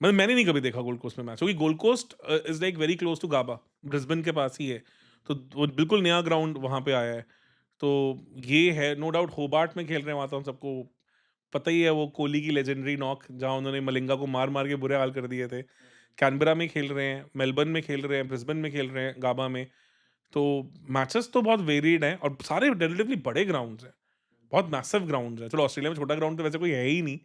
मतलब मैंने नहीं कभी देखा गोल्ड कोस्ट में मैच, क्योंकि Gold Coast is like very close to Gabba, Brisbane के पास ही है। तो वो बिल्कुल नया ग्राउंड वहाँ पे आया है। तो ये है, नो डाउट होबार्ट में खेल रहे हैं वहाँ, तो हम सबको पता ही है वो कोहली की लेजेंडरी नॉक, जहाँ उन्होंने मलिंगा को मार-मार के बुरे हाल कर दिए थे। कैनबरा में खेल रहे हैं, मेलबर्न में खेल रहे हैं, ब्रिस्बेन में खेल रहे हैं, गाबा में। तो मैचेस तो बहुत वेरिड हैं और सारे रिलेटिवली बड़े ग्राउंड्स हैं, बहुत मैसिव ग्राउंड्स हैं। चलो ऑस्ट्रेलिया में छोटा ग्राउंड तो वैसे कोई है ही नहीं।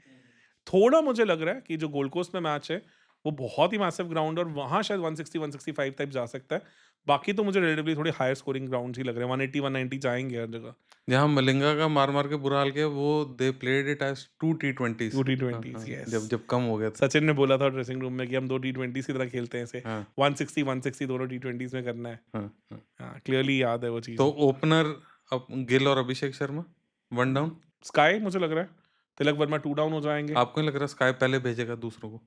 थोड़ा मुझे लग रहा है कि जो गोल्ड कोस्ट में मैच है, वो बहुत ही मैसिव ग्राउंड है और वहाँ शायद 160-165 टाइप जा सकता है। बाकी तो मुझे रिलेटिवली थोड़े हायर स्कोरिंग ग्राउंड्स ही लग रहे हैं, 180-190 जाएँगे हर जगह। जहाँ मलिंगा का मार-मार के बुरा हाल किया, वो दे प्लेड इट एज़ 2 टी20s। 2 हाँ, टी20s, हाँ, यस। जब जब कम हो गया था। सचिन ने बोला था ड्रेसिंग रूम में कि हम 2 टी20 की तरह खेलते हैं इसे। हाँ, 160-160 दोनों टी20s में करना है। हाँ, हाँ। हाँ, क्लियरली याद है वो तो चीज़ें। ओपनर अब गिल और अभिषेक शर्मा, 1 डाउन? स्काई मुझे लग रहा है, तिलक वर्मा 2 डाउन हो जाएँगे। आपको नहीं लग रहा स्काई पहले भेजेगा दूसरों को?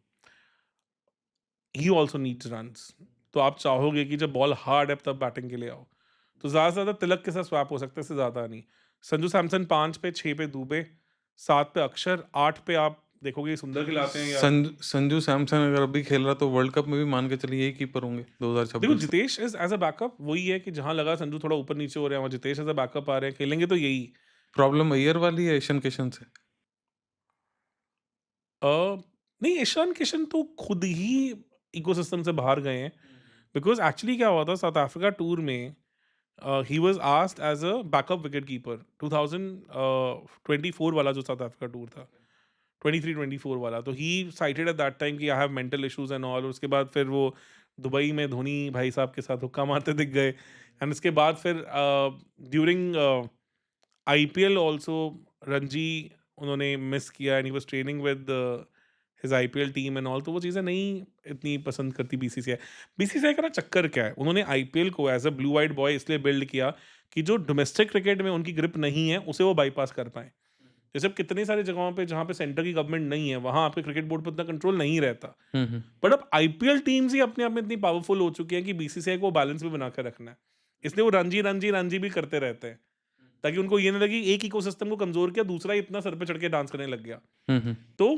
He also needs runs. तो आप चाहोगे कि जब बॉल हार्ड है तब बैटिंग के लिए आओ। तो ज़्यादा से ज़्यादा तिलक के साथ स्वैप हो सकता है, इससे ज़्यादा नहीं। संजू सैमसन 5 पे, 6 पे दुबे, 7 पे अक्षर, 8 पे आप देखोगे सुंदर खिलाते हैं या संजू सैमसन अगर अभी खेल रहा तो वर्ल्ड कप में भी मान के चलिए यही कीपर होंगे देखो 2026 तक। Jitesh is as a backup, वही है कि जहाँ लगा संजू थोड़ा ऊपर-नीचे हो रहे हैं, वहाँ जितेश एज़ अ बैकअप आ रहे हैं, खेलेंगे तो यही। प्रॉब्लम अय्यर वाली है ईशान किशन से? नहीं, ईशान किशन तो खुद ही इकोसिस्टम से बाहर गए हैं। बिकॉज़ एक्चुअली क्या हुआ था साउथ अफ्रीका टूर में, he was asked as a backup wicket keeper 2024 वाला जो साउथ अफ्रीका टूर था, 23-24 वाला। तो ही साइटेड एट दैट टाइम कि I have mental issues and all. उसके बाद फिर वो दुबई में धोनी भाई साहब के साथ हुक्का मारते दिख गए एंड उसके बाद फिर ड्यूरिंग आईपीएल ऑल्सो रणजी उन्होंने मिस किया and he was training with his IPL team and all, तो वो चीज़ें नहीं इतनी पसंद करती बीसीसीआई। बीसीसीआई का ना चक्कर क्या है, उन्होंने आईपीएल को as a blue eyed boy इसलिए बिल्ड किया कि जो डोमेस्टिक क्रिकेट में उनकी ग्रिप नहीं है, उसे वो बाईपास कर पाएँ। जैसे अब कितनी सारी जगहों पे जहाँ पे सेंटर की गवर्नमेंट नहीं है, वहाँ आपके क्रिकेट बोर्ड पे उतना कंट्रोल नहीं रहता। हुँ, हुँ। बट अब आईपीएल टीम्स ही अपने आप में इतनी पावरफुल हो चुकी हैं कि बीसीसीआई को बैलेंस भी बना के रखना है। इसलिए वो रणजी भी करते रहते हैं, ताकि उनको ये ना लगे एक इकोसिस्टम को कमज़ोर किया, दूसरा इतना सर पे चढ़ के डांस करने लग गया। हुँ, हुँ। तो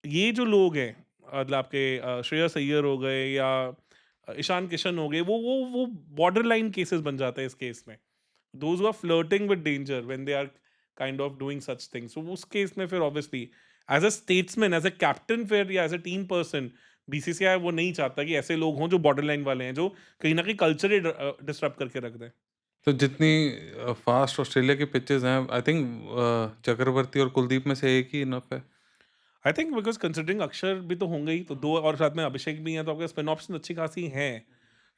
ये जो लोग हैं, मतलब आपके श्रेयस अय्यर हो गए या ईशान किशन हो गए, वो बॉर्डर लाइन केसेस बन जाते हैं इस केस में। Those who are flirting with danger when they are kind of doing such things, तो उस केस में फिर obviously as a statesman, as a captain, फिर या as a team person, BCCI वो नहीं चाहता कि ऐसे लोग हों जो बॉर्डर लाइन वाले हैं, जो कहीं ना कहीं कल्चर ही डिस्टर्ब करके रख दें। तो जितनी फास्ट ऑस्ट्रेलिया की पिचेज़ हैं, आई थिंक चक्रवर्ती और कुलदीप में से एक ही इनफ है। आई थिंक बिकॉज कंसिडरिंग अक्षर भी तो होंगे ही, तो दो और साथ में अभिषेक भी हैं, तो आपके स्पिन ऑप्शन अच्छी खासी हैं।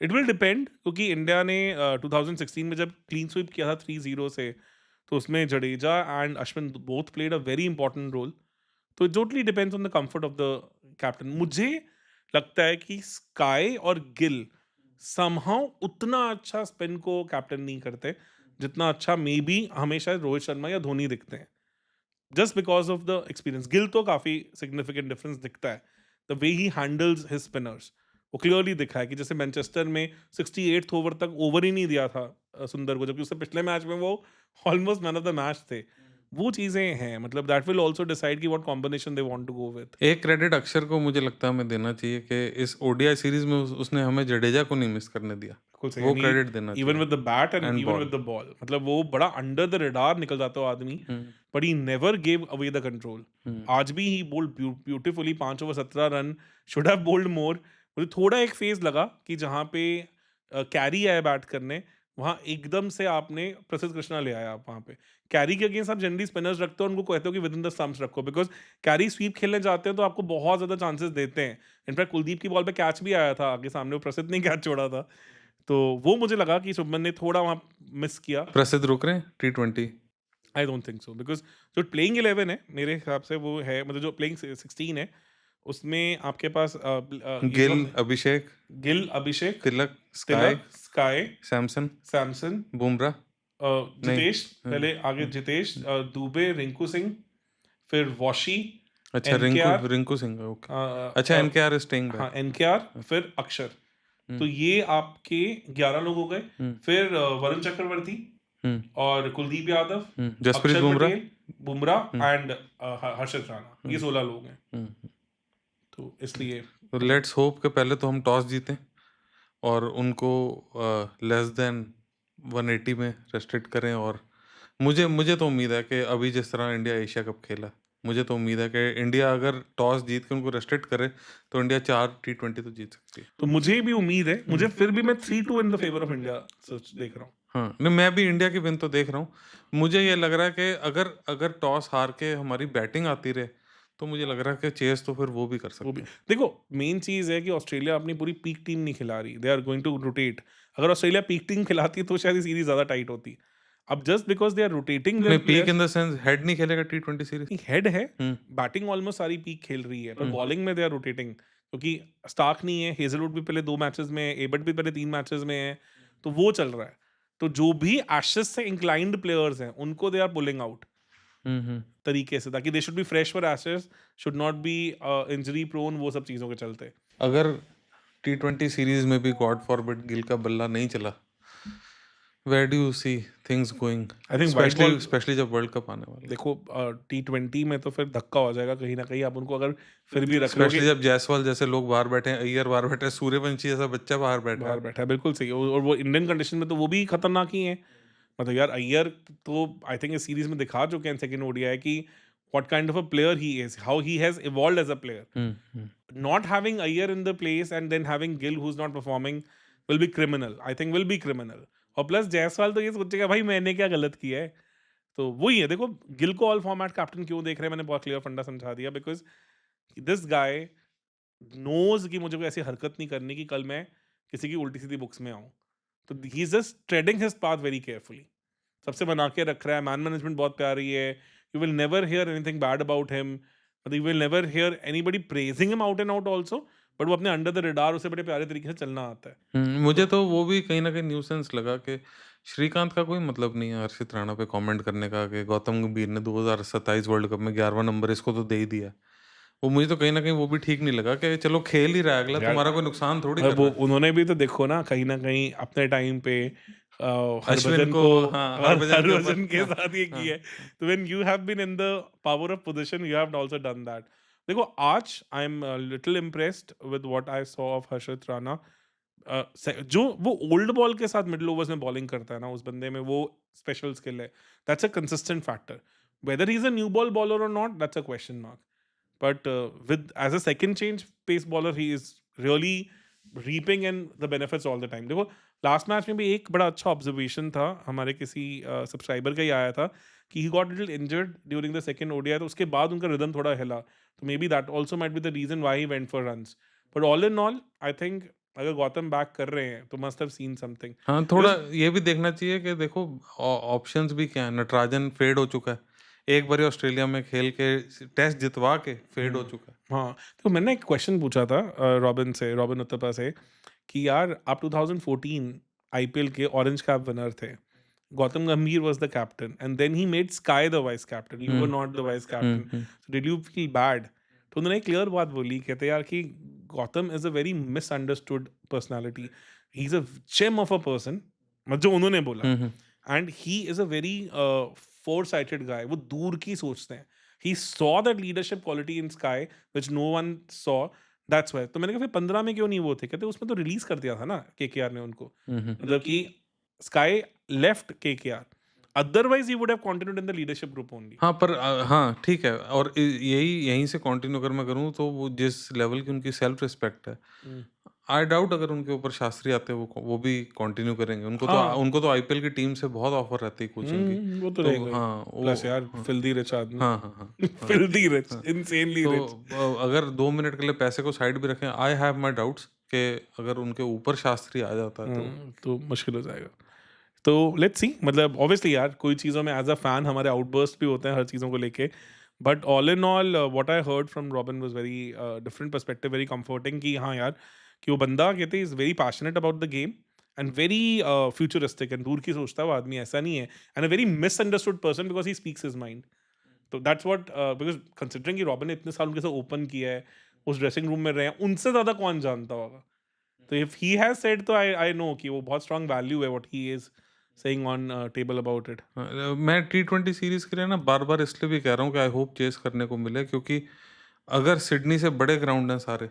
इट विल डिपेंड, क्योंकि इंडिया ने 2016 में जब क्लीन स्वीप किया था 3-0 से, तो उसमें Jadeja and Ashwin both played a very important role. तो it totally depends on the comfort of the captain. मुझे लगता है कि स्काई और गिल समहाउ उतना अच्छा स्पिन को कैप्टन नहीं करते जितना अच्छा मे बी हमेशा रोहित शर्मा या धोनी दिखते हैं। Just because of the experience. Gill तो काफ़ी सिग्निफिकेंट डिफरेंस दिखता है, the way he handles his spinners, वो क्लियरली दिखा है कि जैसे मैनचेस्टर में 68th ओवर तक ओवर ही नहीं दिया था सुंदर को, जबकि उससे पिछले मैच में वो almost man of the match थे। वो चीज़ें हैं, मतलब दैट विल ऑल्सो डिसाइड कि what combination they want to go with. एक क्रेडिट अक्षर को मुझे लगता है हमें देना चाहिए कि इस ओडीआई सीरीज में उसने हमें जडेजा को नहीं मिस करने दिया। बिल्कुल सही, वो एंड क्रेडिट देना इवन चाहिए। With the bat and and even ball. With the ball, मतलब वो बड़ा अंडर द रडार निकल जाता है आदमी, but he never gave away the control. आज भी he bowled beautifully 5 over 17 run, should have bowled more. मुझे थोड़ा एक फेज लगा कि जहाँ पे कैरी आया बैट करने, वहाँ एकदम से आपने प्रसिद्ध कृष्णा ले आया आप वहाँ पे। कैरी के अगेंस्ट आप जनरली स्पिनर्स रखते हो, उनको कहते हो कि विद इन द स्टंप्स रखो, बिकॉज कैरी स्वीप खेलने जाते हैं तो आपको बहुत ज़्यादा चांसेस देते हैं। इनफैक्ट कुलदीप की बॉल पे कैच भी आया था आगे सामने, वो प्रसिद्ध ने कैच छोड़ा था। तो वो मुझे लगा कि शुभमन ने थोड़ा वहाँ मिस किया। प्रसिद्ध रुक रहे हैं T20। I don't think so, because जो प्लेइंग 11 है मेरे हिसाब से वो है, मतलब जो प्लेइंग 16 है उसमें आपके पास ये जो गिल, अभिषेक, गिल, अभिषेक, तिलक, स्काई, तिलक, स्काई, सैमसन, सैमसन, बुमराह। नहीं। जितेश, पहले आगे जितेश, दुबे, रिंकू सिंह, फिर वॉशी, अच्छा, एनकेआर, रिंकू सिंह, ओके। अच्छा, एनकेआर इज स्टेइंग हाँ बैक। एनकेआर, फिर अक्षर। तो ये आपके 11 लोग हो गए। फिर वरुण चक्रवर्ती और कुलदीप यादव, जसप्रीत अक्षर बुमराह। पटेल, बुमराह एंड हर्षित राणा, ये 16 लोग हैं। तो इसलिए तो लेट्स होप कि पहले तो हम टॉस जीतें और उनको लेस देन 180 में रेस्ट्रिक्ट करें। और मुझे तो उम्मीद है कि अभी जिस तरह इंडिया एशिया कप खेला, मुझे तो उम्मीद है कि इंडिया अगर टॉस जीत के उनको रेस्ट्रिक्ट करे तो इंडिया 4 T20 तो जीत सकती है। तो मुझे भी उम्मीद है, मुझे फिर भी मैं 3-2 in the favour of India देख रहा हूँ। हाँ, नहीं, मैं भी इंडिया की विन तो देख रहा हूँ। मुझे ये लग रहा है कि अगर अगर टॉस हार के हमारी बैटिंग आती रहे तो मुझे लग रहा है कि चेस तो फिर वो भी कर वो भी सकते हैं। देखो, मेन चीज है कि ऑस्ट्रेलिया अपनी पूरी पीक टीम नहीं खिला रही, they are going to rotate. अगर ऑस्ट्रेलिया पीक टीम खिलाती तो शायद सीरीज ज्यादा टाइट होती। अब just because they are rotating नहीं, their peak in players, the sense Head नहीं खेलेगा T20 सीरीज। हेड है, हम्म। बैटिंग ऑलमोस्ट सारी पीक खेल रही है, पर बॉलिंग में दे आर रोटेटिंग, क्योंकि स्टार्क नहीं है, हेजलवुड भी पहले 2 मैचेस में है, एबर्ट भी पहले 3 मैचेस में है, तो वो चल रहा है। तो जो भी एशेस से इंक्लाइंड प्लेयर्स हैं उनको they are pulling out hmm. तरीके से, ताकि they should be fresh for Ashes, should not be injury prone, वो सब चीज़ों के चलते। अगर T20 सीरीज में भी गॉड फॉरबिड गिल का बल्ला नहीं चला, where do you see things going, I think white ball, specially जब वर्ल्ड कप आने वाला है। देखो T20 में तो फिर धक्का हो जाएगा कहीं ना कहीं, आप उनको अगर फिर भी रख स्पेशली लोगे। जब जायसवाल जैसे लोग बाहर बैठे हैं, अय्यर बाहर बैठे हैं, सूर्यवंशी जैसा बच्चा बाहर बैठा बाहर है। बैठा है, बिल्कुल सही, और वो इंडियन कंडीशन में तो वो भी खतरनाक ही है। मतलब यार अय्यर तो आई थिंक इस सीरीज में दिखा चुके हैं सेकंड ओडीआई की what kind of a player he is, how he has evolved as a player. Not having Iyer in the place and then having Gill who's not performing will be criminal. I think will be criminal. और plus Jaiswal तो ये सोचेगा भाई मैंने क्या गलत किया है। तो वही है, देखो गिल को ऑल फॉर्मेट कैप्टन क्यों देख रहे हैं, मैंने बहुत क्लियर फंडा समझा दिया, बिकॉज दिस गाय नोज कि मुझे कोई ऐसी हरकत नहीं करनी कि कल मैं किसी की उल्टी सीधी बुक्स में आऊँ। तो he is just trading his path very carefully, सबसे बना के रख रहा है, मैन मैनेजमेंट बहुत प्यारी है, you will never hear anything bad about him, मतलब you will never hear anybody praising him out and out also, but वो अपने अंडर द रडार उसे बड़े प्यारे तरीके से चलना आता है। मुझे तो तो वो भी कहीं ना कहीं न्यूसेंस लगा कि श्रीकांत का कोई मतलब नहीं है हर्षित राणा पे कमेंट करने का कि गौतम गंभीर ने 2027 वर्ल्ड कप में 11वां नंबर इसको तो दे ही दिया। वो मुझे तो कहीं ना कहीं वो भी ठीक नहीं लगा कि चलो खेल ही रहा है अगला, यार तुम्हारा कोई नुकसान थोड़ी कर वो रहा है। उन्होंने भी तो देखो ना कहीं अपने टाइम पे अश्विन हरभजन को, को हाँ, हरभजन के ऊपर, हरभजन के हाँ, साथ ये हाँ, किया है। तो when you have been in the power of position you have also done that. देखो आज I am little impressed with what I saw of Harshit Rana. जो वो ओल्ड बॉल के साथ मिडिल ओवर्स में बॉलिंग करता है ना, उस बंदे में वो स्पेशल स्किल है, that's a consistent factor. Whether he is a new ball bowler और not, that's a question mark, but with as a second change pace bowler he is really reaping in the benefits all the time। देखो last match में भी एक बड़ा अच्छा observation था, हमारे किसी सब्सक्राइबर का ही आया था कि he got little injured during the second ODI, तो उसके बाद उनका रिदम थोड़ा हिला, तो maybe that also might be the reason why he went for runs. But all in all I think अगर गौतम बैक कर रहे हैं तो मस्ट हैव सीन समथिंग। हाँ, थोड़ा ये भी देखना चाहिए कि देखो ऑप्शंस भी क्या है। नटराजन फेड हो चुका है, एक बार ऑस्ट्रेलिया में खेल के टेस्ट जितवा के फेड हो चुका है। हाँ, तो मैंने एक क्वेश्चन पूछा था रॉबिन उत्तपा से कि यार आप 2014 आईपीएल के ऑरेंज कैप विनर थे, Gautam Gambhir was the captain, and then he made Sky the vice captain. You were not the vice captain. So did you feel bad? तो उन्होंने क्लियर बात बोली, कहते यार कि Gautam is a very misunderstood personality, he is a gem of a person, मतलब जो उन्होंने बोला, and he is a very foresighted guy, वो दूर की सोचते हैं. He saw that leadership quality in Sky which no one saw, that's why. तो मैंने कहा फिर 15 में क्यों नहीं वो थे, कहते उसमें तो रिलीज कर दिया था ना केकेआर ने उनको, मतलब कि sky left KKR, otherwise he would have continued in the leadership group only. हाँ, पर हाँ, ठीक है, और यहीं से कंटिन्यू अगर मैं करूँ तो वो जिस लेवल की उनकी सेल्फ रिस्पेक्ट है, आई डाउट अगर उनके ऊपर शास्त्री आते वो भी कंटिन्यू करेंगे। हाँ, उनको तो आईपीएल की टीम से बहुत ऑफर रहती है कोचिंग की। वो तो तो रहेगा ही. हाँ, प्लस वो यार हाँ, फिल्दी रिच आदमी. हाँ, हाँ, हाँ, हाँ, फिल्दी रिच, हाँ। इनसेनली तो रिच. अगर 2 मिनट के लिए पैसे को साइड भी रखें, आई हैव माय डाउट्स कि अगर उनके ऊपर शास्त्री आ जाता है तो तो मुश्किल हो जाएगा. तो लेट्स सी, मतलब ऑब्वियसली यार कोई चीज़ों में एज अ फैन हमारे आउटबर्स्ट भी होते हैं हर चीज़ों को लेके, but all in all what I heard from robin was very different perspective, very comforting, कि हाँ यार, कि वो बंदा कहते is very passionate about the game and very futuristic, and दूर की सोचता है वो आदमी, ऐसा नहीं है, and a very misunderstood person because he speaks his mind. तो दैट्स व्हाट, बिकॉज कंसिडरिंग कि रॉबिन ने इतने साल उनके साथ ओपन किया है, उस ड्रेसिंग रूम में रहे हैं, उनसे ज़्यादा कौन जानता होगा. तो इफ ही हैज सेड, तो आई नो कि वो बहुत स्ट्रांग वैल्यू है what he is saying on table about it. मैं टी20 सीरीज के लिए ना बार-बार इसलिए भी कह रहा हूँ कि आई होप चेस करने को मिले, क्योंकि अगर सिडनी से बड़े ग्राउंड हैं सारे,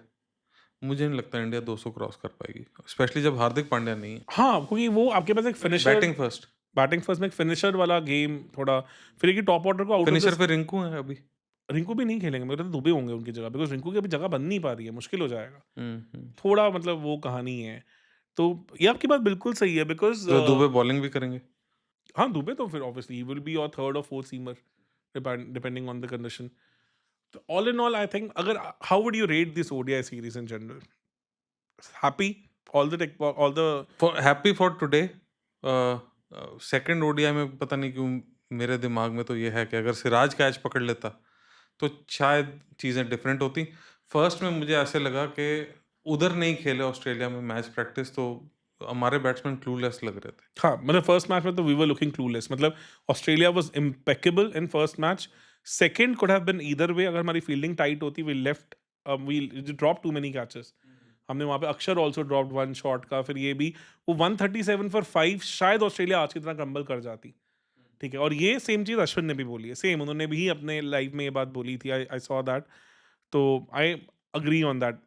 मुझे नहीं लगता इंडिया 200 क्रॉस कर पाएगी, स्पेशली जब हार्दिक पांड्या नहीं है। हाँ, क्योंकि वो आपके पास एक finisher, batting first, batting first में एक फिनिशर वाला गेम थोड़ा, फिर एक टॉप ऑर्डर को आउट ऑफ फिनिशर द, पे रिंकू है अभी। रिंकू भी नहीं खेलेंगे, मेरे तो दुबे होंगे उनकी जगह, बिकॉज रिंकू की अभी जगह बन नहीं पा रही है, मुश्किल हो जाएगा हुँ। थोड़ा, मतलब वो कहानी है. तो ये आपकी बात बिल्कुल सही है, बिकॉज तो दुबे बॉलिंग भी करेंगे। हाँ, दुबे तो फिर obviously he will be your third और fourth seamer, depending on the condition. तो all in all I think, अगर how would you rate this ODI series in general? Happy, all the happy for today. Second ODI में पता नहीं क्यों मेरे दिमाग में तो ये है कि अगर सिराज कैच पकड़ लेता तो शायद चीज़ें डिफरेंट होती। फर्स्ट में मुझे ऐसे लगा कि उधर नहीं खेले ऑस्ट्रेलिया में मैच प्रैक्टिस, तो हमारे बैट्समैन क्लूलेस लग रहे थे। हाँ, मतलब फर्स्ट मैच में तो वी वर लुकिंग क्लूलेस, मतलब Australia was impeccable in first match. Second could have been either way, अगर हमारी फील्डिंग टाइट होती, we left, we drop too many catches. हमने वहाँ पे अक्षर ऑल्सो ड्रॉप्ड वन शॉट का, फिर ये भी, वो 137 फॉर 5, शायद ऑस्ट्रेलिया आज की तरह क्रम्बल कर जाती. ठीक है, और ये सेम चीज़ अश्विन ने भी बोली है, सेम उन्होंने भी अपने लाइव में ये बात बोली थी, आई सॉ दैट. तो I agree on that.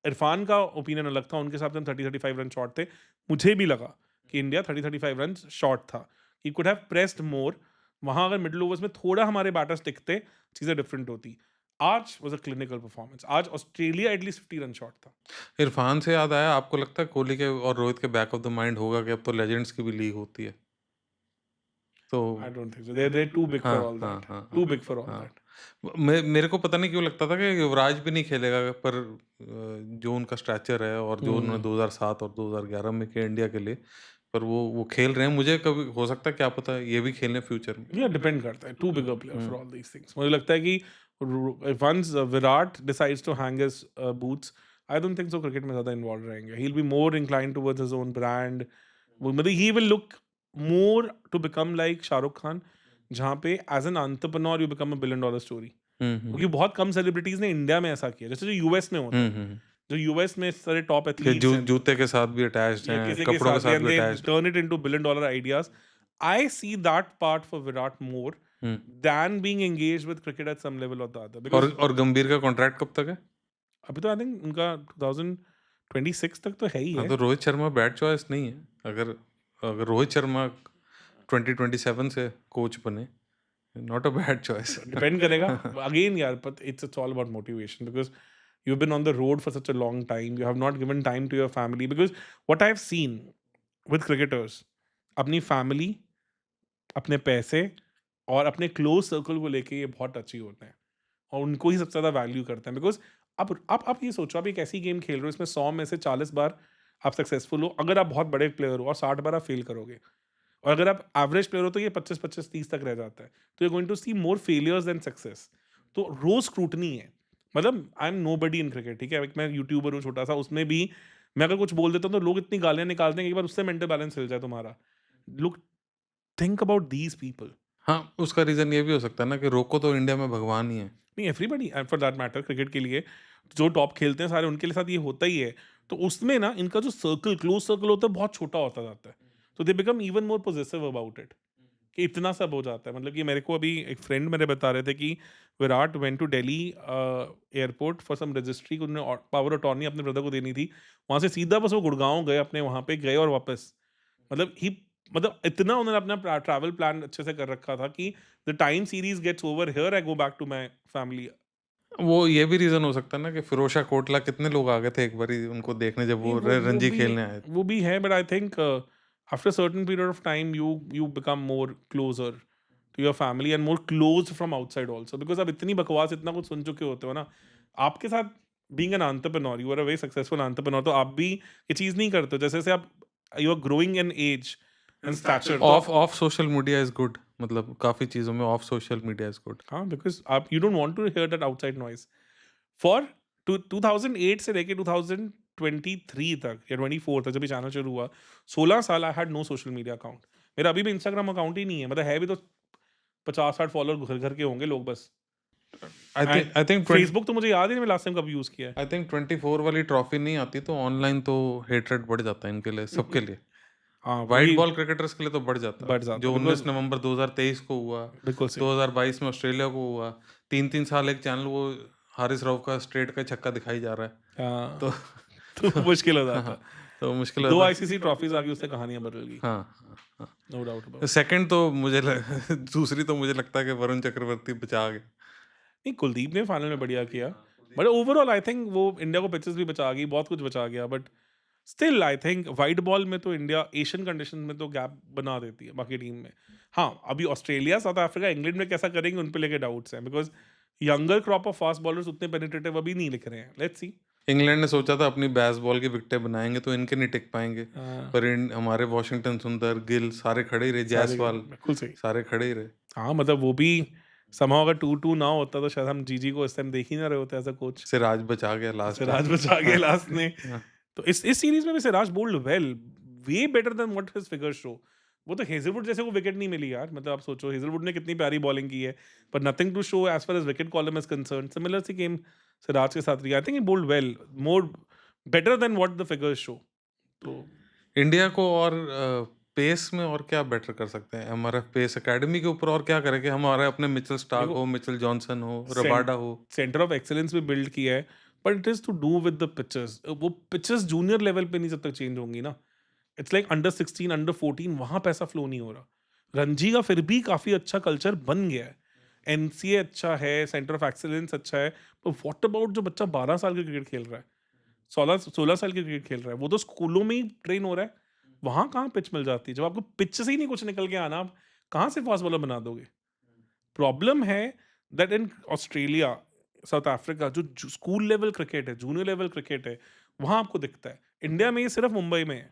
Irfan का ओपिनियन अलग था, उनके हिसाब से 30-35 रन शॉर्ट थे. मुझे भी लगा कि इंडिया 30-35 रन शॉर्ट था, ही कुड हैव प्रेस्ड मोर. वहाँ अगर मिडिल ओवर्स में थोड़ा हमारे बैटर्स टिकते, चीज़ें डिफरेंट होती. आज वाज अ क्लिनिकल परफॉर्मेंस, आज ऑस्ट्रेलिया एटलीस्ट 50 रन शॉर्ट था. इरफान से याद आया, आपको लगता है कोहली के और रोहित के बैक ऑफ द माइंड होगा कि अब तो लेजेंड्स की भी लीग होती है? तो I don't think so, they too big for हाँ, ऑल हाँ, दैट, हाँ, टू हाँ, बिग फॉर ऑल हाँ। दैट. मेरे को पता नहीं क्यों लगता था कि युवराज भी नहीं खेलेगा, पर जो उनका स्टैचर है और जो उन्होंने 2007 और 2011 में किया इंडिया के लिए, पर वो खेल रहे हैं। मुझे कभी हो सकता है, क्या पता ये भी खेलें फ्यूचर में। या डिपेंड करता है, to bigger player hmm. For all these things. मुझे लगता है कि once Virat decides to hang his boots, I don't think so cricket में ज़्यादा इन्वॉल्व रहेंगे. He will be more inclined towards his own brand. वो मतलब he will look more to become like Shahrukh Khan, जहाँ पे as an entrepreneur you become a $1 billion story. Hmm, hmm. क्योंकि बहुत कम celebrities ने इंडिया में ऐसा किया, जैसे जो यूएस में होता हुँ, है, हुँ। जो यूएस में सारे टॉप कि एथलीट्स हैं, जूते के साथ भी अटैच्ड या हैं, किसी के कपड़ों के साथ भी, साथ and भी they attached. turn it into $1 billion ideas. I see that part for Virat more hmm. than being engaged with cricket at some level or the other. Because और गंभीर का कॉन्ट्रैक्ट कब तक है? अभी तो आई थिंक उनका 2026 तक तो है ही हाँ, है. तो रोहित शर्मा बैड चॉइस नहीं है। अगर अगर रोहित शर्मा 2027 से कोच बने, not a bad choice. Depend करेगा अगेन यार, but it's all about motivation, because you've been on the road for such a long time, you have not given time to your family. Because what I've seen with cricketers, अपनी family, अपने पैसे और अपने close circle को लेके ये बहुत टची होते हैं, और उनको ही सबसे ज़्यादा वैल्यू करते हैं. बिकॉज अब आप ये सोचो, आप एक ऐसी गेम खेल रहे हो, इसमें 100 में से 40 बार आप सक्सेसफुल हो, अगर आप बहुत बड़े प्लेयर हो, और 60 बार आप फेल करोगे. और अगर आप एवरेज प्लेयर हो तो ये 25-25-30 तक रह जाता है. तो you going to see more failures than success. तो रोज स्क्रूटनी है. मतलब I am nobody in cricket, ठीक है, मैं यूट्यूबर हूँ छोटा सा, उसमें भी मैं अगर कुछ बोल देता हूँ तो लोग इतनी गालियां निकालते हैं कि एक बार उससे मेंटल बैलेंस हिल जाए तुम्हारा. Look think about these people. हाँ, उसका रीज़न ये भी हो सकता है ना कि रोको तो इंडिया में भगवान ही है। नहीं, everybody for that matter cricket के लिए जो टॉप खेलते हैं सारे उनके लिए साथ ये होता ही है. तो उसमें ना इनका जो सर्कल क्लोज सर्कल होता है बहुत छोटा होता जाता है. तो they become even more possessive about it कि इतना सब हो जाता है. मतलब कि मेरे को अभी एक फ्रेंड मेरे बता रहे थे कि Virat went to Delhi airport for some registry, उन्होंने पावर अटॉर्नी अपने ब्रदर को देनी थी. वहाँ से सीधा बस वो गुड़गांव गए, अपने वहाँ पे गए और वापस. मतलब ही मतलब इतना उन्होंने अपना ट्रैवल प्लान अच्छे से कर रखा था कि the time series gets over here I go back to my family. वो ये भी रीज़न हो सकता है ना कि फिरोशा कोटला कितने लोग आ गए थे एक बारी उनको देखने जब नहीं वो रणजी भी खेलने आए थे। वो भी है, but I think after certain period of time you become more closer to your family and more close from outside also, because आप इतनी बकवास इतना कुछ सुन चुके होते हो ना. आपके साथ being an entrepreneur, you are a very successful entrepreneur, तो आप भी ये चीज़ नहीं करते हो. जैसे जैसे आप you are growing in age and stature, तो ऑफ आप off social media is good, मतलब काफ़ी चीज़ों में off social media is good. हाँ, बिकॉज आप you don't want to hear that outside noise. For 2008 से लेके 2023 तक या 24 तक जब ये चैनल शुरू हुआ, 16 साल I had no social media account. मेरा अभी भी इंस्टाग्राम अकाउंट ही नहीं है. मतलब है भी तो 50-60 फॉलोअर घर घर के होंगे लोग बस. एंड आई थिंक फेसबुक तो मुझे याद ही नहीं मैं लास्ट टाइम कब यूज़ किया है. 24 वाली ट्रॉफी नहीं आती तो ऑनलाइन तो हेटरेट बढ़ जाता है इनके लिए, सबके लिए। हाँ, व्हाइट वही बॉल क्रिकेटर्स के लिए तो बढ़ जाता बढ़ है। जाता जो है 19 बिकॉज़ नवंबर 2023 को हुआ, बिल्कुल सही. 2022 में ऑस्ट्रेलिया को हुआ, 3-3 साल एक चैनल वो हारिस रऊफ का स्ट्रेट का छक्का दिखाई जा रहा है। हाँ, तो तो मुश्किल हो जाता हाँ, है. तो मुश्किल 2 होता है। आईसीसी ट्रॉफीज़ आके उससे कहानियाँ बदल गई. हाँ, हाँ, हाँ। No doubt about it. Second तो मुझे दूसरी तो मुझे लगता है कि वरुण चक्रवर्ती बचा गए। नहीं, कुलदीप ने फाइनल में बढ़िया किया. बट ओवरऑल आई थिंक वो इंडिया को पिचेस भी बचा गई, बहुत कुछ बचा गया. But still I think white ball में तो इंडिया एशियन कंडीशन में तो गैप बना देती है बाकी टीम में. हाँ, अभी ऑस्ट्रेलिया, साउथ अफ्रीका, इंग्लैंड में कैसा करेंगे उन पे लेके डाउट्स हैं, because younger crop of fast bowlers उतने पेनिट्रेटिव अभी नहीं लिख रहे हैं. Let's see. इंग्लैंड ने सोचा था अपनी बेसबॉल की विकेटें बनाएंगे तो इनके नहीं टिक पाएंगे, पर हमारे वॉशिंगटन सुंदर, गिल सारे खड़े ही रहे, सारे जायसवाल बिल्कुल सही. सारे खड़े ही रहे। हाँ, मतलब वो भी somehow अगर 2-2 ना होता तो शायद हम जीजी को इस टाइम देख ही ना रहे होते एज अ कोच. सिराज बचा गया लास्ट सिराज टाइम। बचा गए लास्ट में. हाँ, तो इस सीरीज में भी Siraj bowled well, way better than what his figures show. वो तो हेजलवुड जैसे को विकेट नहीं मिली यार. मतलब आप सोचो हेजलवुड ने कितनी प्यारी बॉलिंग की है, पर nothing to show as far as wicket column is concern. Similar सी गेम सिराज के साथ रही. I think he bowled well, more better than what the figures show. तो इंडिया को और पेस में और क्या बेटर कर सकते हैं? एमआरएफ पेस एकेडमी के ऊपर और क्या करें कि हमारे अपने मिचेल स्टार्क देखो, हो, मिचेल जॉनसन हो, रबाडा हो। सेंटर ऑफ एक्सेलेंस भी बिल्ड किया है, but it is to do with the pitches. वो पिचेस जूनियर लेवल पे नहीं जब तक चेंज होंगी ना. इट्स लाइक अंडर 16, अंडर 14, वहां पैसा फ्लो नहीं हो रहा. रणजी का फिर भी काफी अच्छा कल्चर बन गया है. एनसीए अच्छा है, सेंटर ऑफ एक्सेलेंस अच्छा है, पर व्हाट अबाउट जो बच्चा 12 साल के क्रिकेट खेल रहा है, 16 साल के क्रिकेट खेल रहा है, वो तो स्कूलों में ही ट्रेन हो रहा है. वहां कहाँ पिच मिल जाती है? जब आपको पिच से ही नहीं कुछ निकल के आना, आप कहाँ से फास्ट बॉलर बना दोगे? प्रॉब्लम है that in Australia, south Africa, जो स्कूल लेवल क्रिकेट है, जूनियर लेवल क्रिकेट है, वहां आपको दिखता है. इंडिया में ये सिर्फ मुंबई में है.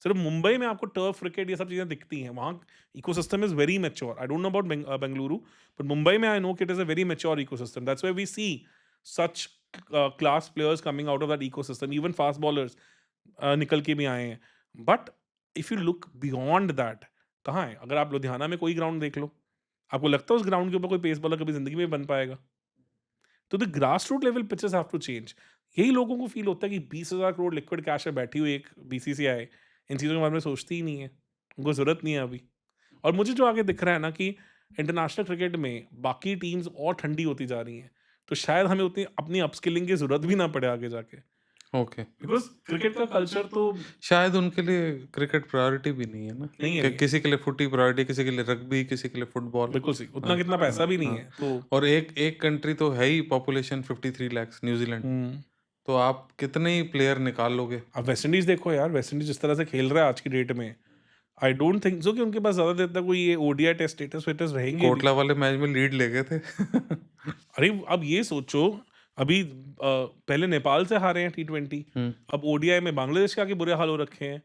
सिर्फ मुंबई में आपको टर्फ क्रिकेट ये सब चीजें दिखती हैं. वहाँ ecosystem is very mature. I don't know about Bengaluru, but Mumbai में I know it is a very mature ecosystem. That's why we see such class players coming out of that ecosystem. Even fast bowlers निकल के भी आए हैं. But if you look beyond that, कहाँ है? अगर आप लुधियाना में कोई ग्राउंड देख लो, आपको लगता है उस ग्राउंड के ऊपर कोई पेस बॉलर कभी जिंदगी में बन पाएगा? तो the grass root level pitches have to change. यही लोगों को फील होता है कि 20,000 करोड़ लिक्विड कैश है बैठी हुई एक बीसीसीआई, इन चीज़ों के बारे में सोचती ही नहीं है. उनको ज़रूरत नहीं है अभी. और मुझे जो आगे दिख रहा है ना कि इंटरनेशनल क्रिकेट में बाकी टीम्स और ठंडी होती जा रही हैं, तो शायद हमें उतनी अपनी अपस्किलिंग की ज़रूरत भी ना पड़े आगे जाके, ओके। बिकॉज क्रिकेट का कल्चर तो शायद उनके लिए क्रिकेट प्रायोरिटी भी नहीं है ना, नहीं है. कि नहीं है. किसी के लिए फुटी प्रायोरिटी, किसी के लिए रग्बी, किसी के लिए फुटबॉल। बिल्कुल सही. उतना हाँ, कितना पैसा भी नहीं हाँ। है. तो और एक एक कंट्री तो है ही पॉपुलेशन 53 लाख, न्यूजीलैंड। तो आप कितने ही प्लेयर निकाल लोगे? अब वेस्ट इंडीज देखो यार, वेस्ट इंडीज जिस तरह से खेल रहा है आज की डेट में, आई डोंट थिंक सो कि उनके पास ज्यादा देर तक कोई ये ओडीआई टेस्ट स्टेटस वेटस रहेंगे भी. कोटला वाले मैच में लीड ले गए थे। अरे अब ये सोचो, अभी पहले नेपाल से हारे हैं T20, अब ओडीआई में बांग्लादेश के आगे बुरे हाल हो रखे हैं.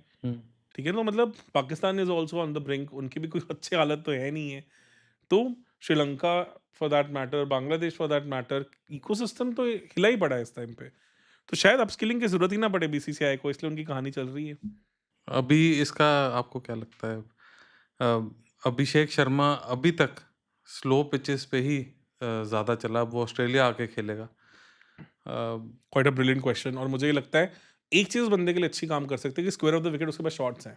ठीक है, तो मतलब Pakistan is also on the brink. उनकी भी कोई अच्छी हालत तो है नहीं है. तो Sri Lanka for that matter, Bangladesh for that matter, ecosystem तो हिला ही पड़ा है इस टाइम पे. तो शायद अपस्किलिंग की जरूरत ही ना पड़े बीसीसीआई को, इसलिए उनकी कहानी चल रही है. अभी इसका आपको क्या लगता है? अभिषेक शर्मा अभी तक स्लो पिचेस पे ही ज़्यादा चला, अब वो ऑस्ट्रेलिया आके खेलेगा। Quite a brilliant question. और मुझे ये लगता है एक चीज़ बंदे के लिए अच्छी काम कर सकती है कि स्क्वायर ऑफ द विकेट उसके पास शॉट्स हैं,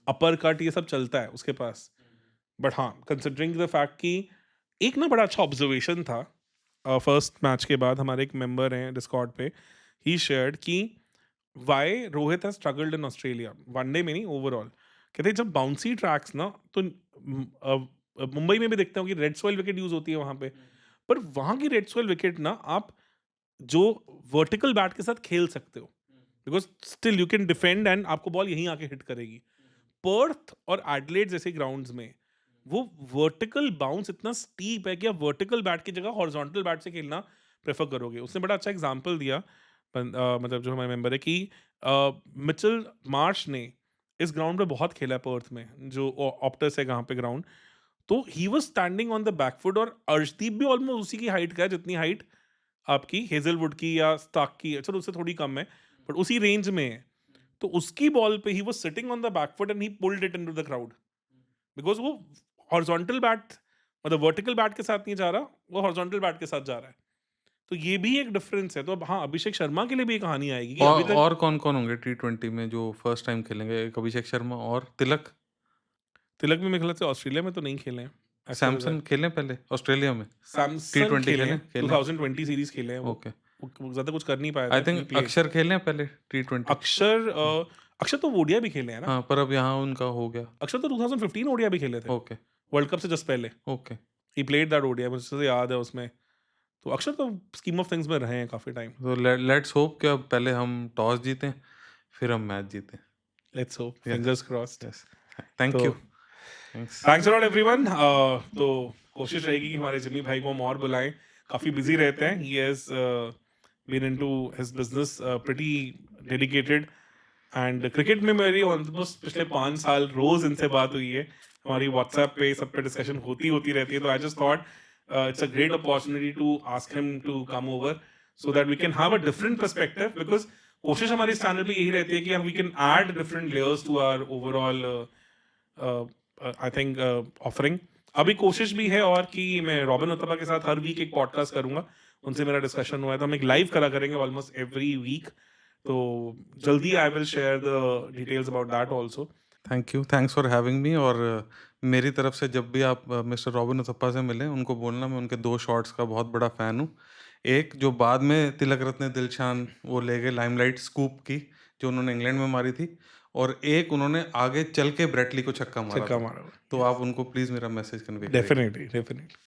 अपर कट ये सब चलता है उसके पास। बट हाँ, कंसिडरिंग द फैक्ट कि एक ना बड़ा अच्छा ऑब्जर्वेशन था फर्स्ट मैच के बाद, हमारे एक मेंबर हैं डिस्कॉर्ड पे, ही शेयर्ड कि why Rohit has struggled in Australia, one day में नहीं ओवरऑल। कहते हैं जब बाउंसी ट्रैक्स ना, तो मुंबई में भी देखते हो कि रेड सॉइल विकेट यूज होती है वहां पे, पर वहां की रेड सॉइल विकेट ना आप जो वर्टिकल बैट के साथ खेल सकते हो, because still you can defend and आपको बॉल यहीं आके हिट करेगी। पर्थ और एडलेड जैसे ग्राउंड्स में वो वर्टिकल बाउंस इतना स्टीप है कि आप वर्टिकल बैट की जगह हॉरिजॉन्टल बैट से खेलना प्रेफर करोगे। उसने बड़ा अच्छा एग्जांपल दिया, मतलब जो हमारे मेंबर है कि मिचेल मार्श ने इस ग्राउंड पे बहुत खेला है पर्थ में, जो ऑप्टस है कहाँ पे ग्राउंड, तो he was standing on the back foot. और अर्शदीप भी ऑलमोस्ट उसी की हाइट का है जितनी हाइट आपकी हेजलवुड की या स्टार्क की है, चलो उससे थोड़ी कम है, बट उसी रेंज में है। तो उसकी बॉल पे he was sitting on the back foot and he pulled it into the crowd, because वो हॉरिजॉन्टल बैट, मतलब वर्टिकल बैट के साथ नहीं जा रहा, वो हॉरिजॉन्टल बैट के साथ जा रहा है। तो ये भी एक डिफरेंस है। तो अब हाँ, अभिषेक शर्मा के लिए भी ये कहानी आएगी कि अभी तक और कौन-कौन होंगे T20 में जो फर्स्ट टाइम खेलेंगे? एक अभिषेक शर्मा और तिलक? तिलक भी मेरे ख्याल से ऑस्ट्रेलिया में तो नहीं खेले हैं एज फार एज सैमसन खेले पहले ऑस्ट्रेलिया में? सैमसन T20 खेले खेले? हैं, खेले? 2020 सीरीज खेले हैं ओके। वो ज्यादा कुछ कर नहीं पाया आई था, थिंक प्लेड। अक्षर खेले हैं पहले T20? अक्षर अक्षर तो ओडिया भी खेले हैं ना। हाँ, पर अब यहाँ उनका हो गया। अक्षर तो 2015 ओडिया भी खेले थे, ओके, वर्ल्ड कप से जस्ट पहले okay. He played that Odia, मुझे याद है उसमें। तो अक्षर तो स्कीम ऑफ थिंग्स में रहे हैं काफी टाइम। तो लेट्स होप कि अब पहले हम टॉस जीतें, फिर हम मैच जीतें। Let's hope, yes, fingers crossed. Yes. Thank to you. Thanks. Thanks a lot everyone. तो कोशिश रहेगी कि हमारे जिम्मी भाई को हम और बुलाएं, काफी बिजी रहते हैं, he has been into his business pretty dedicated. And cricket में मेरी ऑलमोस्ट पिछले 5 साल रोज इनसे बात हुई है, हमारी व्हाट्सएप पे सब पे डिस्कशन होती रहती है। तो I just thought it's a great opportunity to ask him to come over so that we can have a different perspective, because कोशिश हमारी इस चैनल पे यही रहती है कि we can add different layers to our overall I think offering. अभी कोशिश भी है और कि मैं रॉबिन उत्तपा के साथ हर वीक एक पॉडकास्ट करूंगा, उनसे मेरा डिस्कशन हुआ है, तो हम एक लाइव करा करेंगे ऑलमोस्ट एवरी वीक। तो जल्दी I will share the details about that also. Thank you, thanks for having me. और मेरी तरफ से जब भी आप मिस्टर रॉबिन उथप्पा से मिलें, उनको बोलना मैं उनके 2 शॉट्स का बहुत बड़ा फ़ैन हूँ। एक जो बाद में तिलक रत्ने दिलशान वो ले गए लाइमलाइट स्कूप की, जो उन्होंने इंग्लैंड में मारी थी, और एक उन्होंने आगे चल के ब्रेटली को छक्का मारा चक्का था। मारा तो आप उनको प्लीज़ मेरा मैसेज कन्वे करिएगा। Definitely definitely.